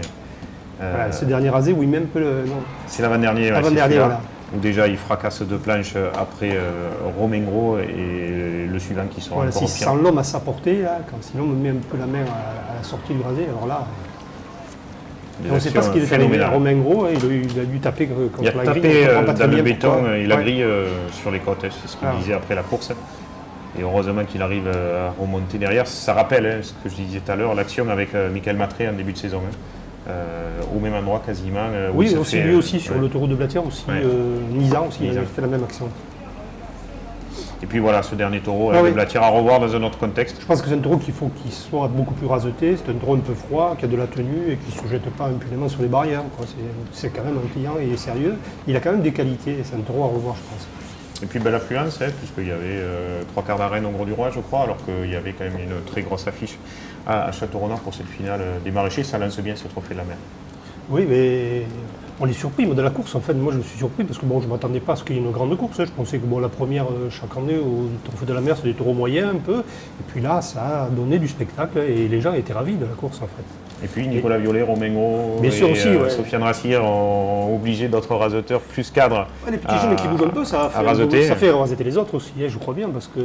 Voilà, ce dernier rasé, oui, même peu le. C'est l'avant-dernier. L'avant-dernier, voilà. Où déjà il fracasse 2 planches après Romain Gros et le suivant qui sera voilà, encore si pire. sans l'homme à sa portée, là, si l'homme met un peu la main à la sortie du rasé, alors là. On ne sait pas ce qu'il est arrivé à Romain Gros, il a dû taper contre la grille. Il a tapé dans le béton et la grille sur les côtes, c'est ce qu'il disait après la course. Et heureusement qu'il arrive à remonter derrière. Ça rappelle ce que je disais tout à l'heure, l'action avec Michael Matré en début de saison. Au même endroit quasiment. Oui, aussi, lui aussi, sur le taureau de Blatière, aussi, Nizan aussi, il a fait la même action. Et puis voilà, ce dernier taureau de Blatière à revoir dans un autre contexte. Je pense que c'est un taureau qu'il faut qu'il soit beaucoup plus raseté. C'est un taureau un peu froid, qui a de la tenue et qui ne se jette pas impunément sur les barrières. C'est quand même un client, il est sérieux. Il a quand même des qualités. C'est un taureau à revoir, je pense. Et puis belle affluence, puisqu'il y avait 3 quarts d'arène au Gros du Roi, je crois, alors qu'il y avait quand même une très grosse affiche à Château-Renard pour cette finale des maraîchers. Ça lance bien ce trophée de la mer. Oui, mais on est surpris de la course. En fait, moi, je suis surpris parce que je ne m'attendais pas à ce qu'il y ait une grande course. Je pensais que la première, chaque année, au trophée de la mer, c'est des taureaux moyens un peu. Et puis là, ça a donné du spectacle et les gens étaient ravis de la course, en fait. Et puis Nicolas Violet, Romain Gros et Sofiane Rassière ont obligé d'autres raseteurs plus cadres. Les petits jeunes qui bougent un peu, ça fait raseter les autres aussi, je crois bien, parce que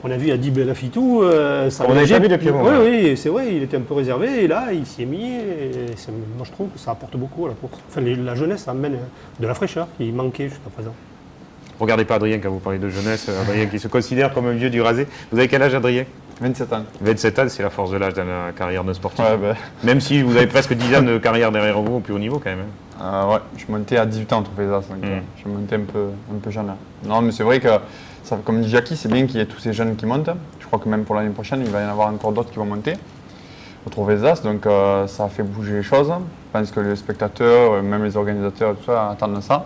on a vu Adib Lafitou, on n'a jamais vu depuis un moment. Oui, c'est vrai, il était un peu réservé, et là, il s'y est mis, et moi je trouve que ça apporte beaucoup à la course. Enfin, la jeunesse amène de la fraîcheur qui manquait jusqu'à présent. Regardez pas Adrien quand vous parlez de jeunesse, Adrien qui se considère comme un vieux du rasé. Vous avez quel âge, Adrien ? 27 ans. 27 ans, c'est la force de l'âge dans la carrière d'un sportif. Ouais, Même si vous avez presque 10 ans de carrière derrière vous au plus haut niveau quand même. Ouais, je suis monté à 18 ans au Trophée des As, donc je suis monté un peu jeune. Non, mais c'est vrai que, comme dit Jackie, c'est bien qu'il y ait tous ces jeunes qui montent. Je crois que même pour l'année prochaine, il va y en avoir encore d'autres qui vont monter au Trophée des As, donc ça a fait bouger les choses. Je pense que les spectateurs, même les organisateurs, tout ça, attendent ça.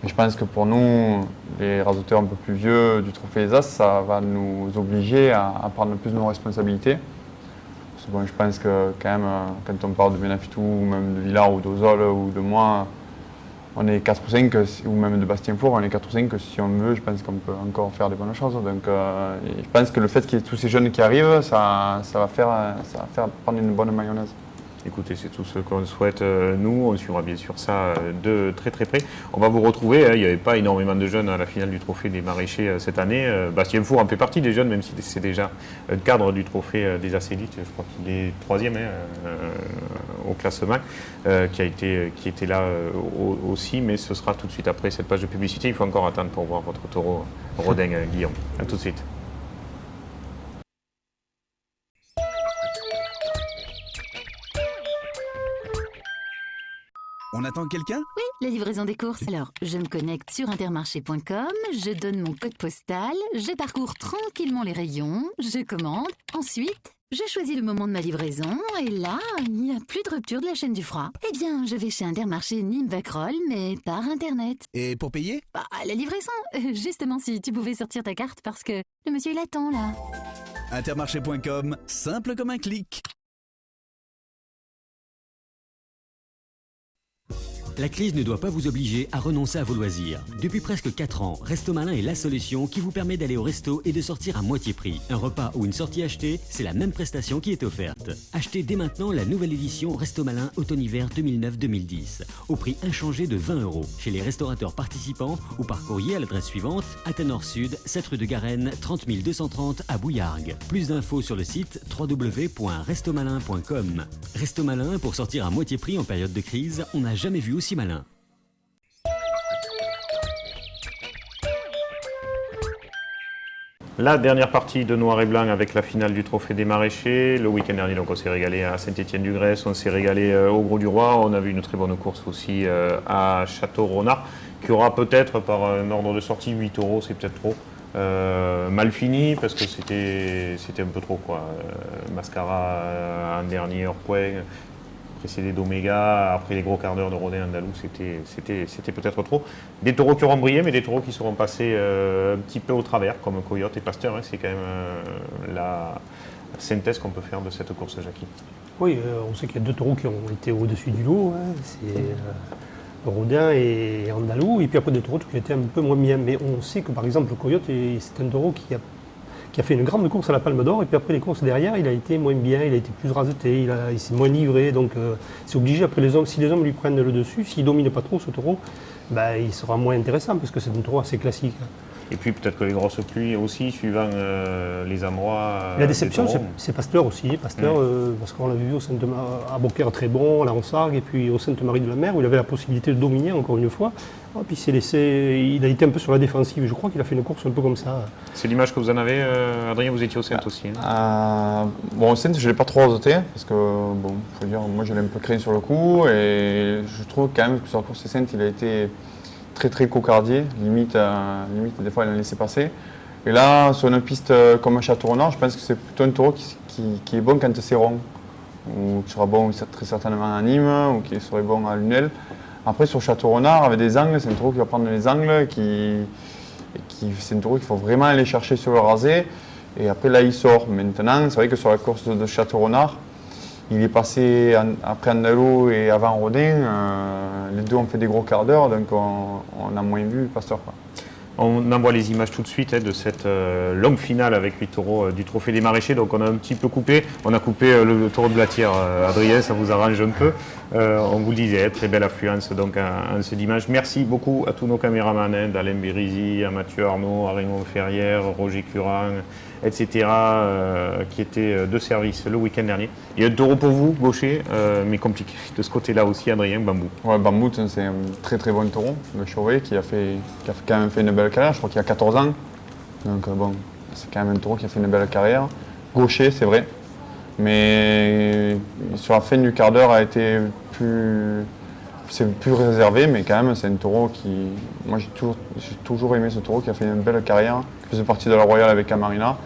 Et je pense que pour nous, les raseteurs un peu plus vieux du Trophée des As, ça va nous obliger à prendre plus nos responsabilités. Parce que je pense que quand même, quand on parle de Benafitou, ou même de Villard, ou d'Ozol, ou de moi, on est 4 ou 5, ou même de Bastien-Four, on est 4 ou 5, si on veut, je pense qu'on peut encore faire des bonnes choses. Donc je pense que le fait qu'il y ait tous ces jeunes qui arrivent, ça va faire prendre une bonne mayonnaise. Écoutez, c'est tout ce qu'on souhaite, nous. On suivra bien sûr ça de très très près. On va vous retrouver. Il n'y avait pas énormément de jeunes à la finale du Trophée des Maraîchers cette année. Bastien Four en fait partie des jeunes, même si c'est déjà un cadre du Trophée des As élites. Je crois qu'il est 3e au classement, qui était là aussi. Mais ce sera tout de suite après cette page de publicité. Il faut encore attendre pour voir votre taureau Rodin, Guillaume. A tout de suite. On attend quelqu'un? Oui, la livraison des courses. Alors, je me connecte sur intermarché.com, je donne mon code postal, je parcours tranquillement les rayons, je commande. Ensuite, je choisis le moment de ma livraison et là, il n'y a plus de rupture de la chaîne du froid. Eh bien, je vais chez Intermarché Nîmes-Vacrolles, mais par Internet. Et pour payer? Bah, la livraison. Justement, si tu pouvais sortir ta carte parce que le monsieur, il attend là. Intermarché.com, simple comme un clic. La crise ne doit pas vous obliger à renoncer à vos loisirs. Depuis presque 4 ans, Resto Malin est la solution qui vous permet d'aller au resto et de sortir à moitié prix. Un repas ou une sortie achetée, c'est la même prestation qui est offerte. Achetez dès maintenant la nouvelle édition Resto Malin Automne-Hiver 2009-2010 au prix inchangé de 20 € chez les restaurateurs participants ou par courrier à l'adresse suivante: Athénor Sud, 7 rue de Garenne, 30 230 à Bouillargues. Plus d'infos sur le site www.restomalin.com. Resto Malin, pour sortir à moitié prix en période de crise, on n'a jamais vu aussi malin. La dernière partie de Noir et Blanc avec la finale du Trophée des Maraîchers. Le week-end dernier, donc, on s'est régalé à Saint-Étienne-du-Grèce, on s'est régalé au Gros-du-Roi. On a vu une très bonne course aussi à Château-Renard, qui aura peut-être par un ordre de sortie 8 €, c'est peut-être trop. Mal fini parce que c'était un peu trop, quoi. Mascara en dernier hors point, précédé d'Oméga, après les gros quarts d'heure de Rodin Andalou, c'était peut-être trop. Des taureaux qui auront brillé, mais des taureaux qui seront passés un petit peu au travers, comme Coyote et Pasteur, hein. C'est quand même la synthèse qu'on peut faire de cette course, Jackie. Oui, on sait qu'il y a 2 taureaux qui ont été au-dessus du lot, hein. C'est Rodin et Andalou, et puis après des taureaux qui ont été un peu moins bien. Mais on sait que par exemple le Coyote, c'est un taureau qui a fait une grande course à la Palme d'Or, et puis après les courses derrière, il a été moins bien, il a été plus raseté, il s'est moins livré, donc c'est obligé après les hommes, si les hommes lui prennent le dessus, s'il ne domine pas trop ce taureau, bah, il sera moins intéressant parce que c'est un taureau assez classique. Et puis peut-être que les grosses pluies aussi, suivant les endroits. La déception, c'est Pasteur aussi. Pasteur, parce qu'on l'a vu à Beaucaire très bon, à la Ronsargues, et puis au Sainte-Marie-de-la-Mer, où il avait la possibilité de dominer encore une fois. Et puis il a été un peu sur la défensive. Je crois qu'il a fait une course un peu comme ça. C'est l'image que vous en avez, Adrien, vous étiez au Sainte aussi. Bon, au Sainte, je ne l'ai pas trop azoté, parce que, bon, faut dire, moi je l'ai un peu créé sur le coup, et je trouve quand même que sur la course Sainte, il a été très cocardier, limite des fois il en laissé passer. Et là, sur une piste comme Château-Renard, je pense que c'est plutôt un taureau qui est bon quand c'est rond, ou qui sera bon très certainement à Nîmes, ou qui serait bon à Lunel. Après, sur Château-Renard, avec des angles, c'est un taureau qui va prendre les angles, c'est un taureau qu'il faut vraiment aller chercher sur le rasé. Et après, là, il sort. Maintenant, c'est vrai que sur la course de Château-Renard, il est passé après Andalou et avant Rodin. Les deux ont fait des gros quarts d'heure, donc on a moins vu Pasteur, quoi. On envoie les images tout de suite de cette longue finale avec 8 taureaux du Trophée des Maraîchers. Donc on a un petit peu coupé. On a coupé le taureau de Blatière. Adrien, ça vous arrange un peu. On vous le disait, très belle affluence donc en ce dimanche. Merci beaucoup à tous nos caméramans, d'Alain Bérisy, à Mathieu Arnaud, à Raymond Ferrière, Roger Curang, etc., qui étaient de service le week-end dernier. Il y a un taureau pour vous, gaucher, mais compliqué de ce côté-là aussi, Adrien, Bambou. Ouais, Bambou, c'est un très bon taureau, le Chauvet, qui a quand même fait une belle carrière, je crois qu'il a 14 ans. Donc bon, c'est quand même un taureau qui a fait une belle carrière. Gaucher, c'est vrai, mais sur la fin du quart d'heure a été plus réservé, mais quand même c'est un taureau qui... Moi j'ai toujours aimé ce taureau qui a fait une belle carrière, qui faisait partie de la Royale avec Camarina,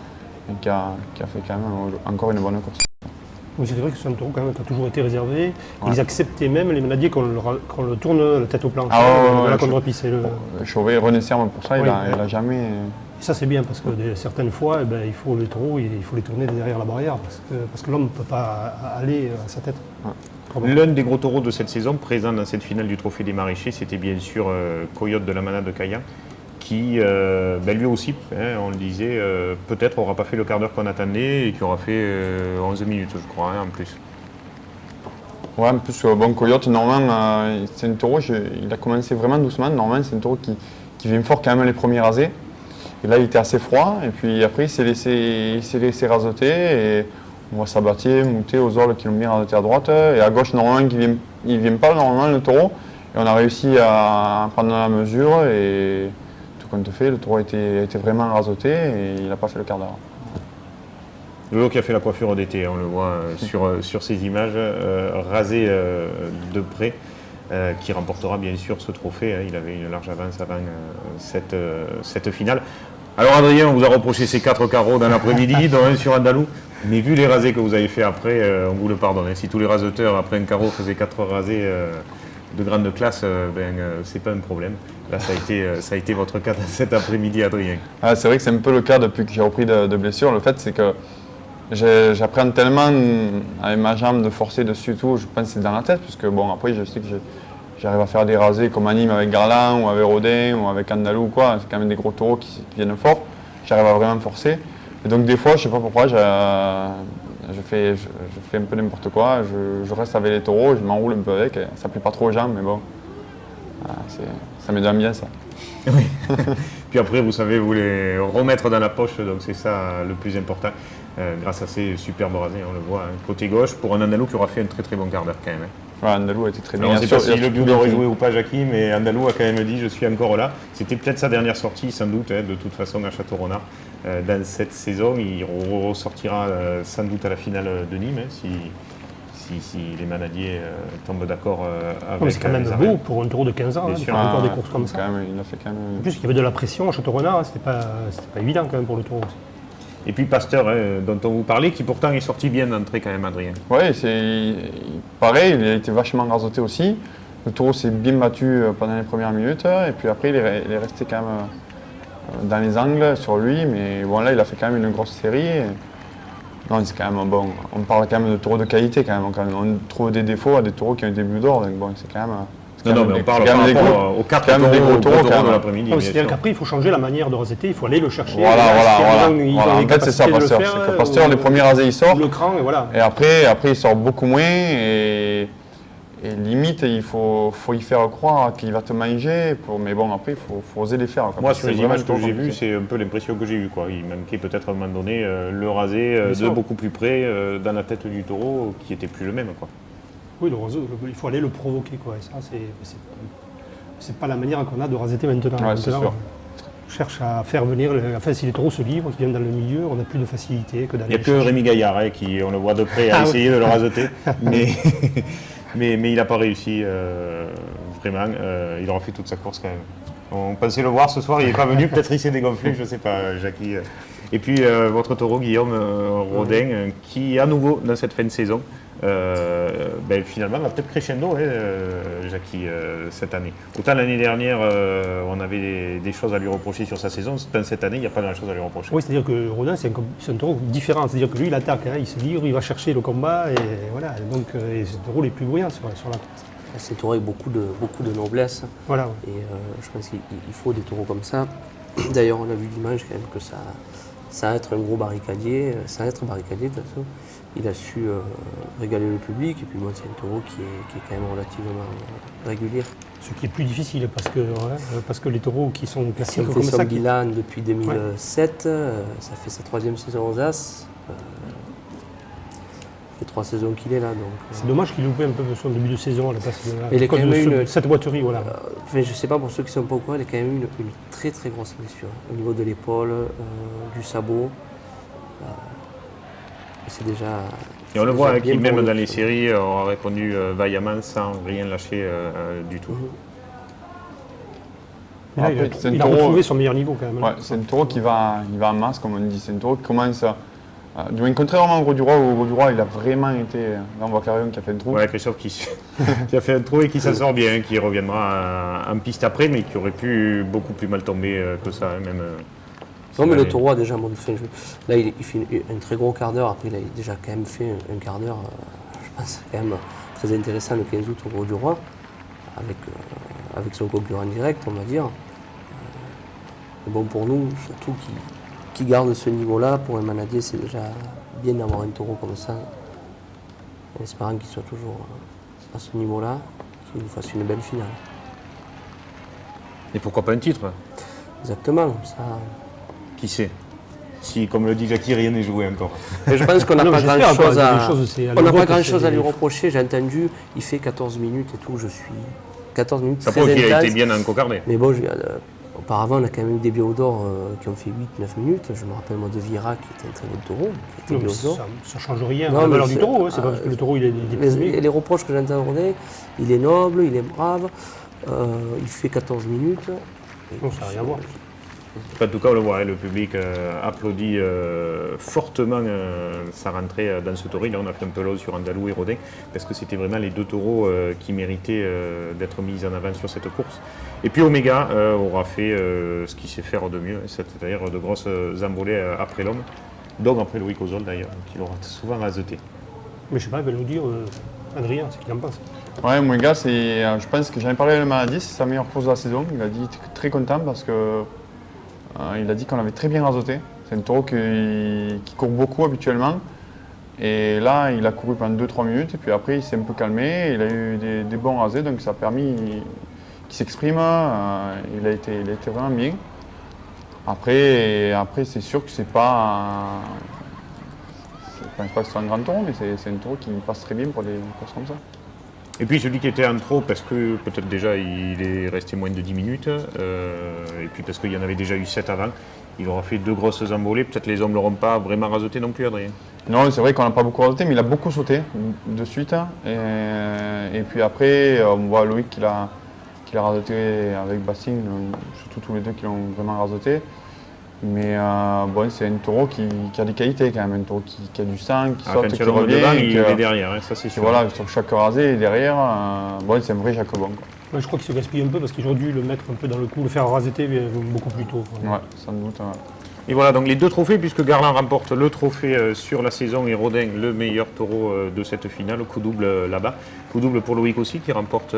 et qui a fait quand même encore une bonne course. Oui, c'est vrai que c'est un taureau quand même qui a toujours été réservé. Ouais. Ils acceptaient même les manadiers qu'on le tourne la tête au plancher, la contre-piste. Le Chauvet, René Serme, pour ça, il a jamais... Et ça c'est bien parce que certaines fois, il faut les taureaux, il faut les tourner derrière la barrière, parce que l'homme ne peut pas aller à sa tête. Ouais. L'un des gros taureaux de cette saison, présent dans cette finale du Trophée des Maraîchers, c'était bien sûr Coyote de la Manade de Caillac, qui lui aussi, on le disait, peut-être n'aura pas fait le quart d'heure qu'on attendait et qui aura fait 11 minutes, je crois, en plus. Ouais, en plus, bon, Coyote, normalement, c'est un taureau, il a commencé vraiment doucement. Normalement, c'est un taureau qui vient fort quand même les premiers rasés. Et là, il était assez froid, et puis après, il s'est laissé rasoter, et on voit Sabatier, Moutet, Ozol qui l'ont mis rasoter à droite, et à gauche, normalement, il vient pas, normalement, le taureau. Et on a réussi à prendre la mesure, et tout compte fait, le taureau a été vraiment rasoté, et il n'a pas fait le quart d'heure. Lolo qui a fait la coiffure d'été, on le voit sur ces images, rasé de près. qui remportera bien sûr ce trophée. Il avait une large avance avant cette finale. Alors Adrien, on vous a reproché ces 4 carreaux dans l'après-midi, dont un sur Andalou. Mais vu les rasés que vous avez fait après, on vous le pardonne. Si tous les raseteurs, après un carreau, faisaient 4 rasés de grande classe, c'est pas un problème. Là, ça a été votre cas cet après-midi, Adrien. Ah, c'est vrai que c'est un peu le cas depuis que j'ai repris de blessure. Le fait, c'est que j'apprends tellement avec ma jambe de forcer dessus tout. Je pense que c'est dans la tête, puisque bon, après, je sais que j'arrive à faire des rasés comme à Nîmes avec Garland ou avec Rodin ou avec Andalou ou quoi. C'est quand même des gros taureaux qui viennent fort. J'arrive à vraiment forcer. Et donc des fois, je sais pas pourquoi, je fais un peu n'importe quoi. Je reste avec les taureaux, je m'enroule un peu avec. Ça plaît pas trop aux jambes, mais bon, ça me donne bien ça. Oui. Puis après, vous savez, vous les remettre dans la poche, donc c'est ça le plus important. Grâce à ces superbes rasés, on le voit. Côté gauche, pour un Andalou qui aura fait un très très bon quart d'heure quand même. Ouais, Andalou a été très bien. On ne sait pas si le but aurait joué ou pas, Jackie, mais Andalou a quand même dit « je suis encore là ». C'était peut-être sa dernière sortie, sans doute, de toute façon, à Château-Renard. Dans cette saison, il ressortira sans doute à la finale de Nîmes, si les manadiers tombent d'accord avec c'est quand même beau pour un taureau de 15 ans, de faire encore des courses comme ça. Il a fait quand même... En plus, il y avait de la pression à Château-Renard, c'était pas évident quand même pour le taureau aussi. Et puis Pasteur, dont on vous parlait, qui pourtant est sorti bien d'entrée quand même, Adrien. Oui, pareil, il a été vachement rasoté aussi. Le taureau s'est bien battu pendant les premières minutes, et puis après il est resté quand même dans les angles sur lui, mais bon là il a fait quand même une grosse série. Non, c'est quand même bon. On parle quand même de taureaux de qualité quand même. On trouve des défauts à des taureaux qui ont été buts d'or, donc bon, c'est quand même. Non, mais on parle par rapport aux 4 taureaux de l'après-midi. C'est-à-dire qu'après, il faut changer la manière de raseter, il faut aller le chercher. Voilà. En fait, c'est ça, Pasteur. C'est que Pasteur, les premiers rasés, il sort. Le cran, et voilà. Et après, il sort beaucoup moins. Et limite, il faut y faire croire qu'il va te manger. Mais bon, après, il faut oser les faire. Moi, sur les images que j'ai vues, c'est un peu l'impression que j'ai eue. Il manquait peut-être à un moment donné le rasé de beaucoup plus près dans la tête du taureau, qui n'était plus le même. Oui, il faut aller le provoquer, quoi. Et ça, c'est pas la manière qu'on a de raseter maintenant. Ouais, c'est sûr. On cherche à faire venir, si les taureaux se livrent, qui viennent dans le milieu, on n'a plus de facilité que d'aller. Il n'y a que Rémi Gaillard qui, on le voit de près, a essayé de le raseter, mais il n'a pas réussi vraiment. Il aura fait toute sa course quand même. On pensait le voir ce soir, il n'est pas venu, peut-être il s'est dégonflé, je ne sais pas, Jackie. Et puis votre taureau, Guillaume Rodin, qui à nouveau dans cette fin de saison, finalement va peut-être crescendo, Jackie, cette année. Autant l'année dernière, on avait des choses à lui reprocher sur sa saison, cette année, il n'y a pas grand-chose à lui reprocher. Oui, c'est-à-dire que Rodin, c'est un taureau différent, c'est-à-dire que lui, il attaque, il se livre, il va chercher le combat, et voilà, donc c'est le taureau les plus bruyants sur la course. C'est un taureau avec beaucoup de noblesse. Voilà. Et je pense qu'il faut des taureaux comme ça. D'ailleurs, on a vu dimanche quand même que ça va être un gros barricadier, sans être barricadier de toute façon. Il a su régaler le public, et puis moi c'est un taureau qui est quand même relativement régulier. Ce qui est plus difficile parce que les taureaux qui sont classés comme ça. Il fait son bilan depuis 2007, ça fait sa 3e saison aux As. Ça fait 3 saisons qu'il est là. C'est dommage qu'il loupait un peu son début de saison à la place de cette boiterie. Voilà. Je ne sais pas, pour ceux qui ne sont pas au courant, il a quand même eu une très très grosse blessure au niveau de l'épaule, du sabot. C'est déjà. Et on le voit qui, même dans les séries, aura répondu vaillamment sans rien lâcher du tout. Là, il a retrouvé son meilleur niveau quand même. Ouais, c'est un taureau qui va en masse, comme on dit. C'est un taureau qui commence à. Du moins, contrairement au Gros du Roi, où au Gros du Roi, il a vraiment été. Là, on voit Clarion qui a fait un trou. Ouais, Christophe qui a fait un trou et qui s'en sort bien, qui reviendra en piste après, mais qui aurait pu beaucoup plus mal tomber que ça, même. Non, mais le taureau a déjà montré. Là, il fait un très gros quart d'heure. Après, il a déjà quand même fait un quart d'heure, je pense, quand même très intéressant le 15 août au Gros du Roi, avec son concurrent direct, on va dire. Mais bon, pour nous, surtout qui garde ce niveau-là, pour un manadier, c'est déjà bien d'avoir un taureau comme ça, en espérant qu'il soit toujours à ce niveau-là, qu'il nous fasse une belle finale. Et pourquoi pas un titre? Exactement, ça. Qui sait? Si, comme le dit Jackie, rien n'est joué encore. Et je pense qu'on n'a pas grand-chose à lui reprocher. J'ai entendu, il fait 14 minutes et tout. Je suis 14 minutes. Ça prouve qu'il a été bien encocarné. Mais bon, Auparavant, on a quand même eu des Biodor qui ont fait 8-9 minutes. Je me rappelle moi de Vira qui était un très bon taureau. Qui était Biodor. Ça ne change rien à la valeur du taureau, c'est pas parce que le taureau il est déprimé. Les reproches que j'entends aujourd'hui, il est noble, il est brave, il fait 14 minutes. Non, ça n'a rien à voir. En tout cas, on le voit, le public applaudit fortement sa rentrée dans ce taureau. Là, on a fait un peu l'eau sur Andalou et Rodin, parce que c'était vraiment les deux taureaux qui méritaient d'être mis en avant sur cette course. Et puis Omega aura fait ce qu'il sait faire de mieux, c'est-à-dire de grosses embolées après l'homme, donc après Loïc Ozol d'ailleurs, qui l'aura souvent raseté. Mais je sais pas, il va nous dire, Adrien, c'est qu'il en pense. Ouais, Omega, je pense que j'en ai parlé le mardi, c'est sa meilleure course de la saison. Il a dit très content parce que il a dit qu'on l'avait très bien rasoté. C'est un taureau qui court beaucoup habituellement. Et là, il a couru pendant 2-3 minutes et puis après, il s'est un peu calmé. Il a eu des bons rasés, donc ça a permis qu'il s'exprime. Il a été vraiment bien. Après c'est sûr que c'est pas... Je ne pense pas que ce soit un grand taureau, mais c'est un taureau qui passe très bien pour des courses comme ça. Et puis celui qui était en trop, parce que peut-être déjà il est resté moins de 10 minutes, et puis parce qu'il y en avait déjà eu 7 avant, il aura fait 2 grosses embolées. Peut-être les hommes ne l'auront pas vraiment rasoté non plus, Adrien. Non, c'est vrai qu'on n'a pas beaucoup rasoté, mais il a beaucoup sauté de suite. Et puis après, on voit Loïc qu'il a rasoté avec Bastien, surtout tous les deux qui l'ont vraiment rasoté. Mais bon, c'est un taureau qui a des qualités quand même, un taureau qui a du sang, qui saute, qui revient. Devant, il est derrière, hein, ça c'est sûr. Voilà, sur chaque rasé, il est derrière. Bon, c'est un vrai Jacobon. Ouais, je crois qu'il se gaspille un peu parce qu'ils auraient dû le mettre un peu dans le coup, le faire raseter beaucoup plus tôt. Ouais, sans doute. Ouais. Et voilà, donc les 2 trophées, puisque Garland remporte le trophée sur la saison et Rodin le meilleur taureau de cette finale, coup double là-bas. Coup double pour Loïc aussi, qui remporte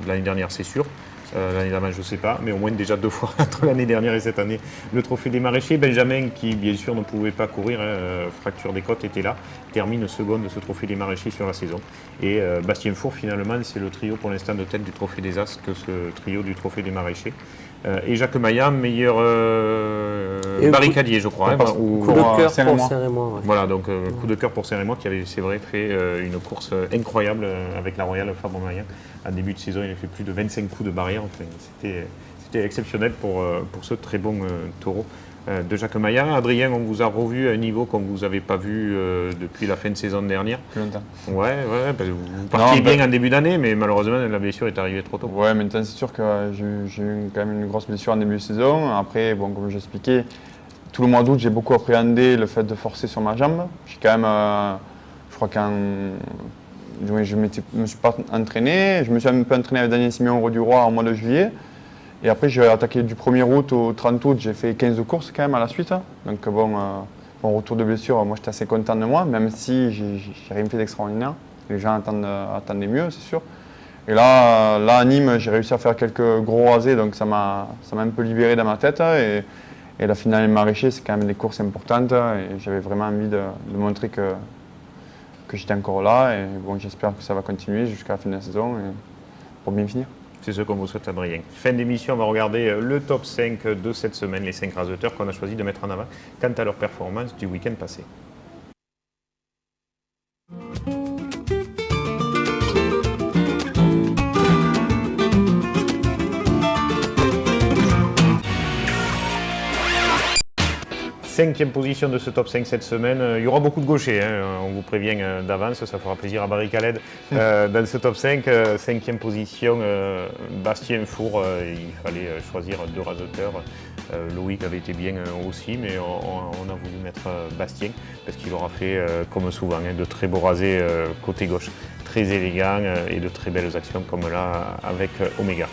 l'année dernière, c'est sûr. L'année d'avant, je ne sais pas, mais au moins déjà 2 fois entre l'année dernière et cette année, le trophée des maraîchers. Benjamin, qui bien sûr ne pouvait pas courir, fracture des côtes, était là, termine second de ce trophée des maraîchers sur la saison. Et Bastien Four, finalement, c'est le trio pour l'instant de tête du trophée des As que ce trio du trophée des maraîchers. Et Jacques Maillat, meilleur barricadier, je crois. Coup de cœur pour Saint-Rémy. Ouais. Voilà, donc coup de cœur pour Saint-Rémy qui avait, c'est vrai, fait une course incroyable avec la Royale Fabre Maillat. En début de saison, il a fait plus de 25 coups de barrière. Enfin, c'était exceptionnel pour ce très bon taureau de Jacques Maillat. Adrien, on vous a revu à un niveau qu'on ne vous avait pas vu depuis la fin de saison dernière. Plus longtemps. Ouais, vous partiez bien en début d'année, mais malheureusement, la blessure est arrivée trop tôt. Ouais, maintenant, c'est sûr que j'ai eu quand même une grosse blessure en début de saison. Après, bon, comme j'expliquais, tout le mois d'août, j'ai beaucoup appréhendé le fait de forcer sur ma jambe. J'ai quand même, je crois je ne me suis pas entraîné. Je me suis un peu entraîné avec Daniel Simeon au Roi du Roi en mois de juillet. Et après, j'ai attaqué du 1er août au 30 août. J'ai fait 15 courses quand même à la suite. Donc bon, retour de blessure, moi j'étais assez content de moi, même si j'ai rien fait d'extraordinaire. Les gens attendaient mieux, c'est sûr. Et là à Nîmes, j'ai réussi à faire quelques gros rasés, donc ça m'a un peu libéré dans ma tête. Et la finale maraîcher, c'est quand même des courses importantes. Et j'avais vraiment envie de montrer que j'étais encore là. Et bon, j'espère que ça va continuer jusqu'à la fin de la saison pour bien finir. C'est ce qu'on vous souhaite, Adrien. Fin d'émission, on va regarder le top 5 de cette semaine, les 5 raseteurs qu'on a choisi de mettre en avant quant à leur performance du week-end passé. Cinquième position de ce top 5 cette semaine. Il y aura beaucoup de gauchers, hein. On vous prévient d'avance, ça fera plaisir à Barry Khaled. Dans ce top 5, cinquième position, Bastien Four, il fallait choisir 2 raseteurs. Loïc avait été bien aussi, mais on a voulu mettre Bastien, parce qu'il aura fait, comme souvent, hein, de très beaux rasés côté gauche, très élégants et de très belles actions comme là avec Omega.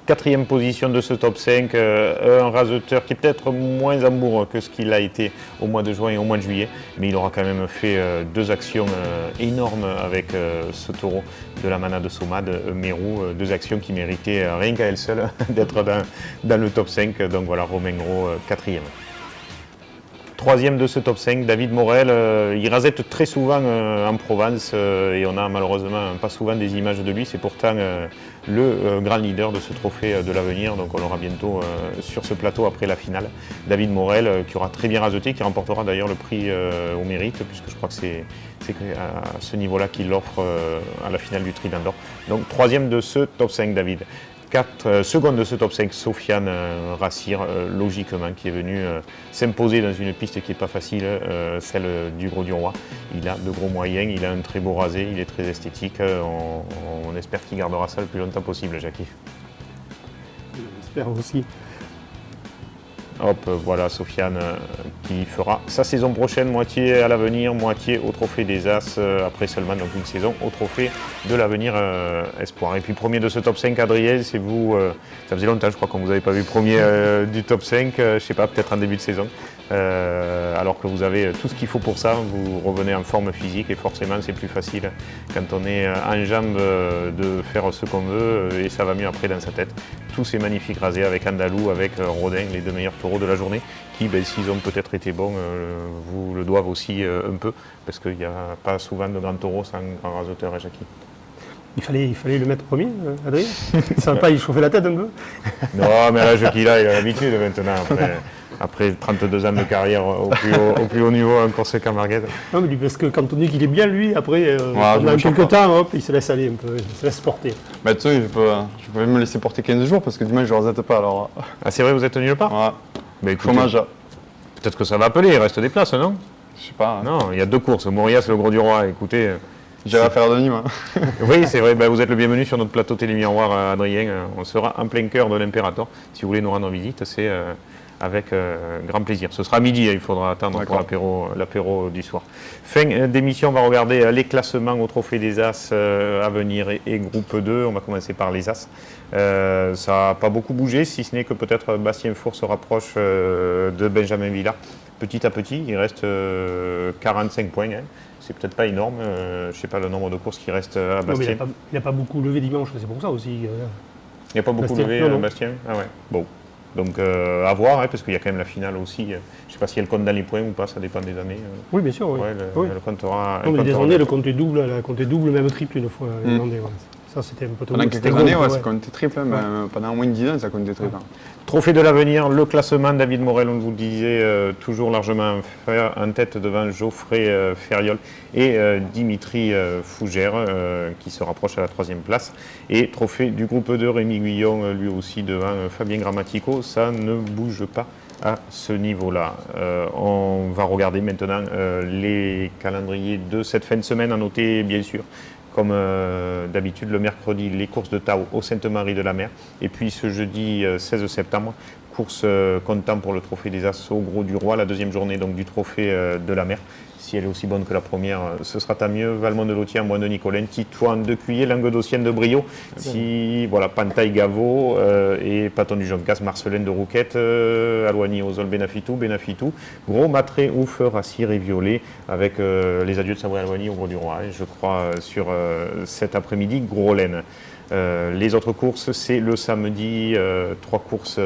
Quatrième position de ce top 5, un raseteur qui est peut-être moins amoureux que ce qu'il a été au mois de juin et au mois de juillet, mais il aura quand même fait 2 actions énormes avec ce taureau de la Mana de Somad, Mérou, 2 actions qui méritaient rien qu'à elles seules d'être dans le top 5, donc voilà, Romain Gros, 4e. Troisième de ce top 5, David Morel. Il rasette très souvent en Provence et on a malheureusement pas souvent des images de lui. C'est pourtant le grand leader de ce trophée de l'avenir. Donc on l'aura bientôt sur ce plateau après la finale. David Morel qui aura très bien raseté, qui remportera d'ailleurs le prix au mérite, puisque je crois que c'est à ce niveau-là qu'il l'offre à la finale du Trident d'Or. Donc troisième de ce top 5, David. 4 secondes de ce top 5, Sofiane Rassir, logiquement, qui est venu s'imposer dans une piste qui n'est pas facile, celle du Gros du Roi. Il a de gros moyens, il a un très beau rasé, il est très esthétique. On espère qu'il gardera ça le plus longtemps possible, Jackie. J'espère aussi. Hop, voilà Sofiane qui fera sa saison prochaine, moitié à l'avenir, moitié au Trophée des As, après seulement donc une saison au Trophée de l'avenir Espoir. Et puis premier de ce top 5, Adriel, c'est vous, ça faisait longtemps je crois qu'on ne vous avait pas vu premier du top 5, je sais pas, peut-être en début de saison. Alors que vous avez tout ce qu'il faut pour ça, vous revenez en forme physique et forcément c'est plus facile quand on est en jambes de faire ce qu'on veut et ça va mieux après dans sa tête. Tous ces magnifiques rasés avec Andalou, avec Rodin, les deux meilleurs taureaux de la journée qui, s'ils ont peut-être été bons, vous le doivent aussi un peu parce qu'il n'y a pas souvent de grands taureaux sans grand raseteur à Jackie. Il fallait le mettre premier, Adrien. Ça va pas y chauffer la tête un peu? Non, mais à l'âge qu'il a, il a l'habitude maintenant. Après 32 ans de carrière au plus haut niveau en course camarguaise. Non, mais parce que quand on dit qu'il est bien, lui, après, pendant quelques temps, hop, il se laisse aller un peu, il se laisse porter. Tu sais, je peux même me laisser porter 15 jours parce que dimanche, je ne rasette pas. Alors... Ah, c'est vrai, vous êtes tenu le pas? Ouais. Chômage. Peut-être que ça va appeler, il reste des places, non? Je sais pas. Non, il y a 2 courses, Mauriac et le Gros du Roi. Écoutez. J'irai faire de Nîmes. Oui, c'est vrai, vous êtes le bienvenu sur notre plateau Télémiroir, Adrien. On sera en plein cœur de l'Impérator. Si vous voulez nous rendre visite, c'est avec grand plaisir. Ce sera midi, il faudra attendre pour l'apéro du soir. Fin d'émission, on va regarder les classements au Trophée des As à venir et groupe 2. On va commencer par les As. Ça n'a pas beaucoup bougé, si ce n'est que peut-être Bastien Four se rapproche de Benjamin Villard. Petit à petit, il reste 45 points. C'est peut-être pas énorme, je ne sais pas le nombre de courses qui restent à Bastien. Non, il n'a pas beaucoup levé dimanche, c'est pour ça aussi. Il n'y a pas beaucoup levé Bastien? Ah ouais, bon. Donc à voir, parce qu'il y a quand même la finale aussi. Je ne sais pas si elle compte dans les points ou pas, ça dépend des années. Oui, bien sûr. Oui. Ouais, elle comptera. Non, mais des années, le compte est double, même triple une fois. Ça, c'était un peu trop. Pendant quelques années, ça comptait triple, mais pendant au moins 10 ans, ça comptait triple. Trophée de l'avenir, le classement, David Morel, on vous le disait, toujours largement en tête devant Geoffrey Ferriol et Dimitri Fougère, qui se rapproche à la 3e place. Et trophée du groupe 2, Rémi Guillon, lui aussi devant Fabien Grammatico, ça ne bouge pas à ce niveau-là. On va regarder maintenant les calendriers de cette fin de semaine, à noter bien sûr. Comme d'habitude, le mercredi, les courses de Tao au Sainte-Marie-de-la-Mer. Et puis ce jeudi 16 septembre, course comptant pour le Trophée des As au Gros du Roi, la 2e journée donc, du Trophée de la Mer. Si elle est aussi bonne que la première, ce sera tant mieux. Valmont-de-Lotier, Moine de Nicolin, Titouan de Cuillé, Languedocienne de Brio, Pantaille Gavo et Paton du Joncas, Marcelène de Rouquette, Alouani, Ozol, Benafitou, Gros Matré, Ouf, Rassir et Violet, avec les adieux de Sabré Alouani au Gros du Roi, je crois, sur cet après-midi, Gros Laine. Les autres courses, c'est le samedi, 3 courses,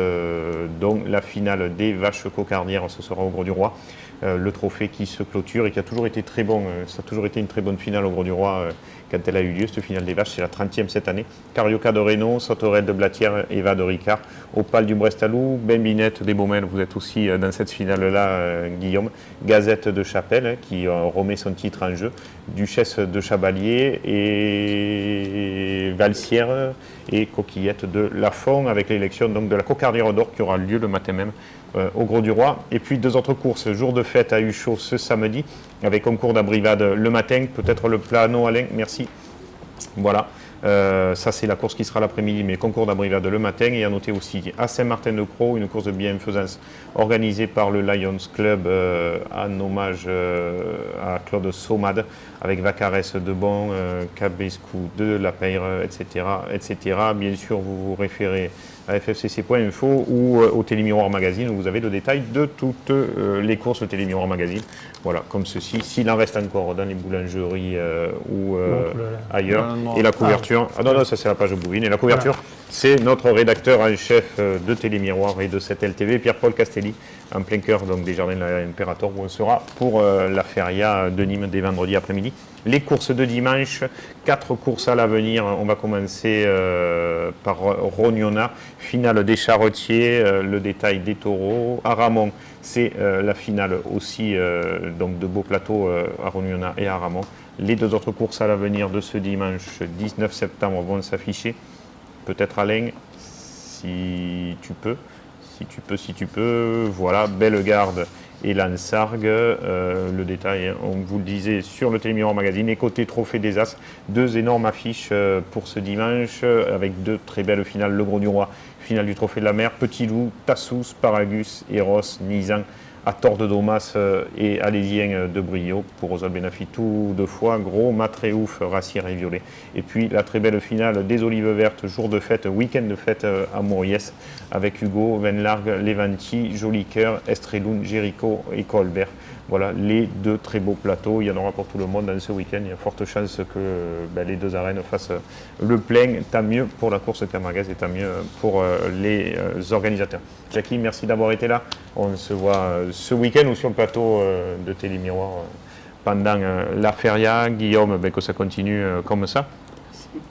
dont la finale des vaches cocardières, ce sera au Gros du Roi. Le trophée qui se clôture et qui a toujours été très bon. Ça a toujours été une très bonne finale au Gros du Roi quand elle a eu lieu, cette finale des vaches. C'est la 30e cette année. Carioca de Reynaud, Sauterelle de Blatière, Eva de Ricard, Opale du Brestalou, Bembinette des Baumelles, vous êtes aussi dans cette finale-là, Guillaume. Gazette de Chapelle qui remet son titre en jeu. Duchesse de Chabalier et Valsière et Coquillette de Lafont avec l'élection donc de la Cocardière d'Or qui aura lieu le matin même au Gros du Roi. Et puis 2 autres courses, jour de fête à Huchot ce samedi, avec concours d'Abrivade le matin, peut-être le plano Alain, merci. Voilà, ça c'est la course qui sera l'après-midi, mais concours d'Abrivade le matin. Et à noter aussi à Saint-Martin-de-Croix, une course de bienfaisance organisée par le Lions Club en hommage à Claude Somade, avec Vacarès de Bon, Cabescou de La Peyre, etc., etc. Bien sûr, vous vous référez à ffcc.info ou au Télémiroir Magazine où vous avez le détail de toutes les courses au Télémiroir Magazine. Voilà, comme ceci, s'il en reste encore dans les boulangeries ou ailleurs. Et la couverture, non, ça c'est la page Bouvine, et la couverture C'est notre rédacteur en chef de Télémiroir et de cette LTV, Pierre-Paul Castelli, en plein cœur donc, des Jardins de l'Impérator, où on sera pour la feria de Nîmes dès vendredi après-midi. Les courses de dimanche, 4 courses à l'avenir. On va commencer par Rognona, finale des charretiers, le détail des taureaux. À Ramon, c'est la finale aussi donc de beaux plateaux à Rognona et à Ramon. Les 2 autres courses à l'avenir de ce dimanche 19 septembre vont s'afficher. Peut-être Alain, si tu peux. Voilà, Bellegarde et Lansargues. Le détail, on vous le disait sur le Télémiroir Magazine. Et côté Trophée des As, 2 énormes affiches pour ce dimanche, avec 2 très belles finales. Le Gros du Roi, finale du Trophée de la Mer. Petit Loup, Tassous, Paragus, Eros, Nizan, à Tort de Domas et Alésien de Brio pour Oswald Benafi, tout 2 fois, Gros, Matréouf, Rassière et Violet. Et puis la très belle finale des Olives Vertes, jour de fête, week-end de fête à Mauriès, avec Hugo, Venlargue, Levanti, Jolicoeur, Estreloun, Géricault et Colbert. Voilà les 2 très beaux plateaux. Il y en aura pour tout le monde dans ce week-end. Il y a forte chance que les 2 arènes fassent le plein. Tant mieux pour la course camarguaise et tant mieux pour les organisateurs. Jackie, merci d'avoir été là. On se voit ce week-end ou sur le plateau de Télémiroir pendant la feria. Guillaume, que ça continue comme ça.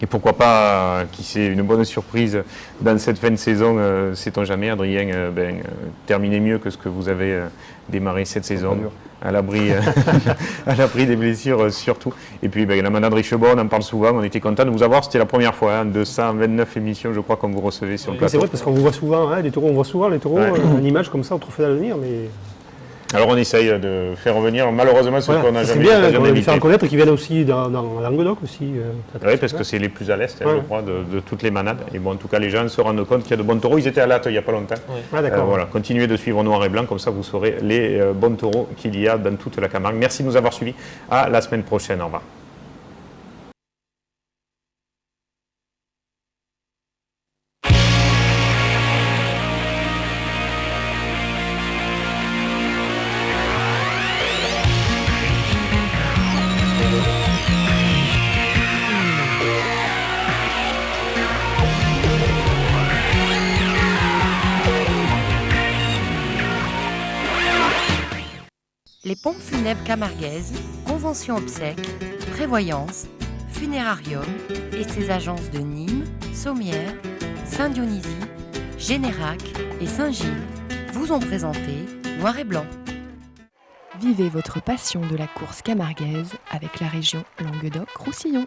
Et pourquoi pas, qui sait, une bonne surprise dans cette fin de saison, sait-on jamais. Adrien, terminez mieux que ce que vous avez démarré cette saison, à l'abri des blessures surtout. Et puis la manade Richebon, on en parle souvent, on était content de vous avoir, c'était la première fois, 229 émissions je crois qu'on vous recevez sur le plateau. C'est vrai parce qu'on vous voit souvent, les taureaux, en image comme ça au Trophée d'avenir, mais... Alors on essaye de faire revenir malheureusement ceux qu'on n'a jamais eu l'occasion d'inviter. Faire connaître qu'ils viennent aussi dans Languedoc aussi. Oui, parce que c'est les plus à l'est, je crois, de toutes les manades. Et bon, en tout cas, les gens se rendent compte qu'il y a de bons taureaux. Ils étaient à Latte il n'y a pas longtemps. Voilà, continuez de suivre Noir et Blanc, comme ça vous saurez les bons taureaux qu'il y a dans toute la Camargue. Merci de nous avoir suivis. À la semaine prochaine. Au revoir. Les pompes funèbres camarguaises, convention obsèques, prévoyance, funérarium et ses agences de Nîmes, Sommières, Saint-Dionysie, Générac et Saint-Gilles vous ont présenté Noir et Blanc. Vivez votre passion de la course camarguaise avec la région Languedoc-Roussillon.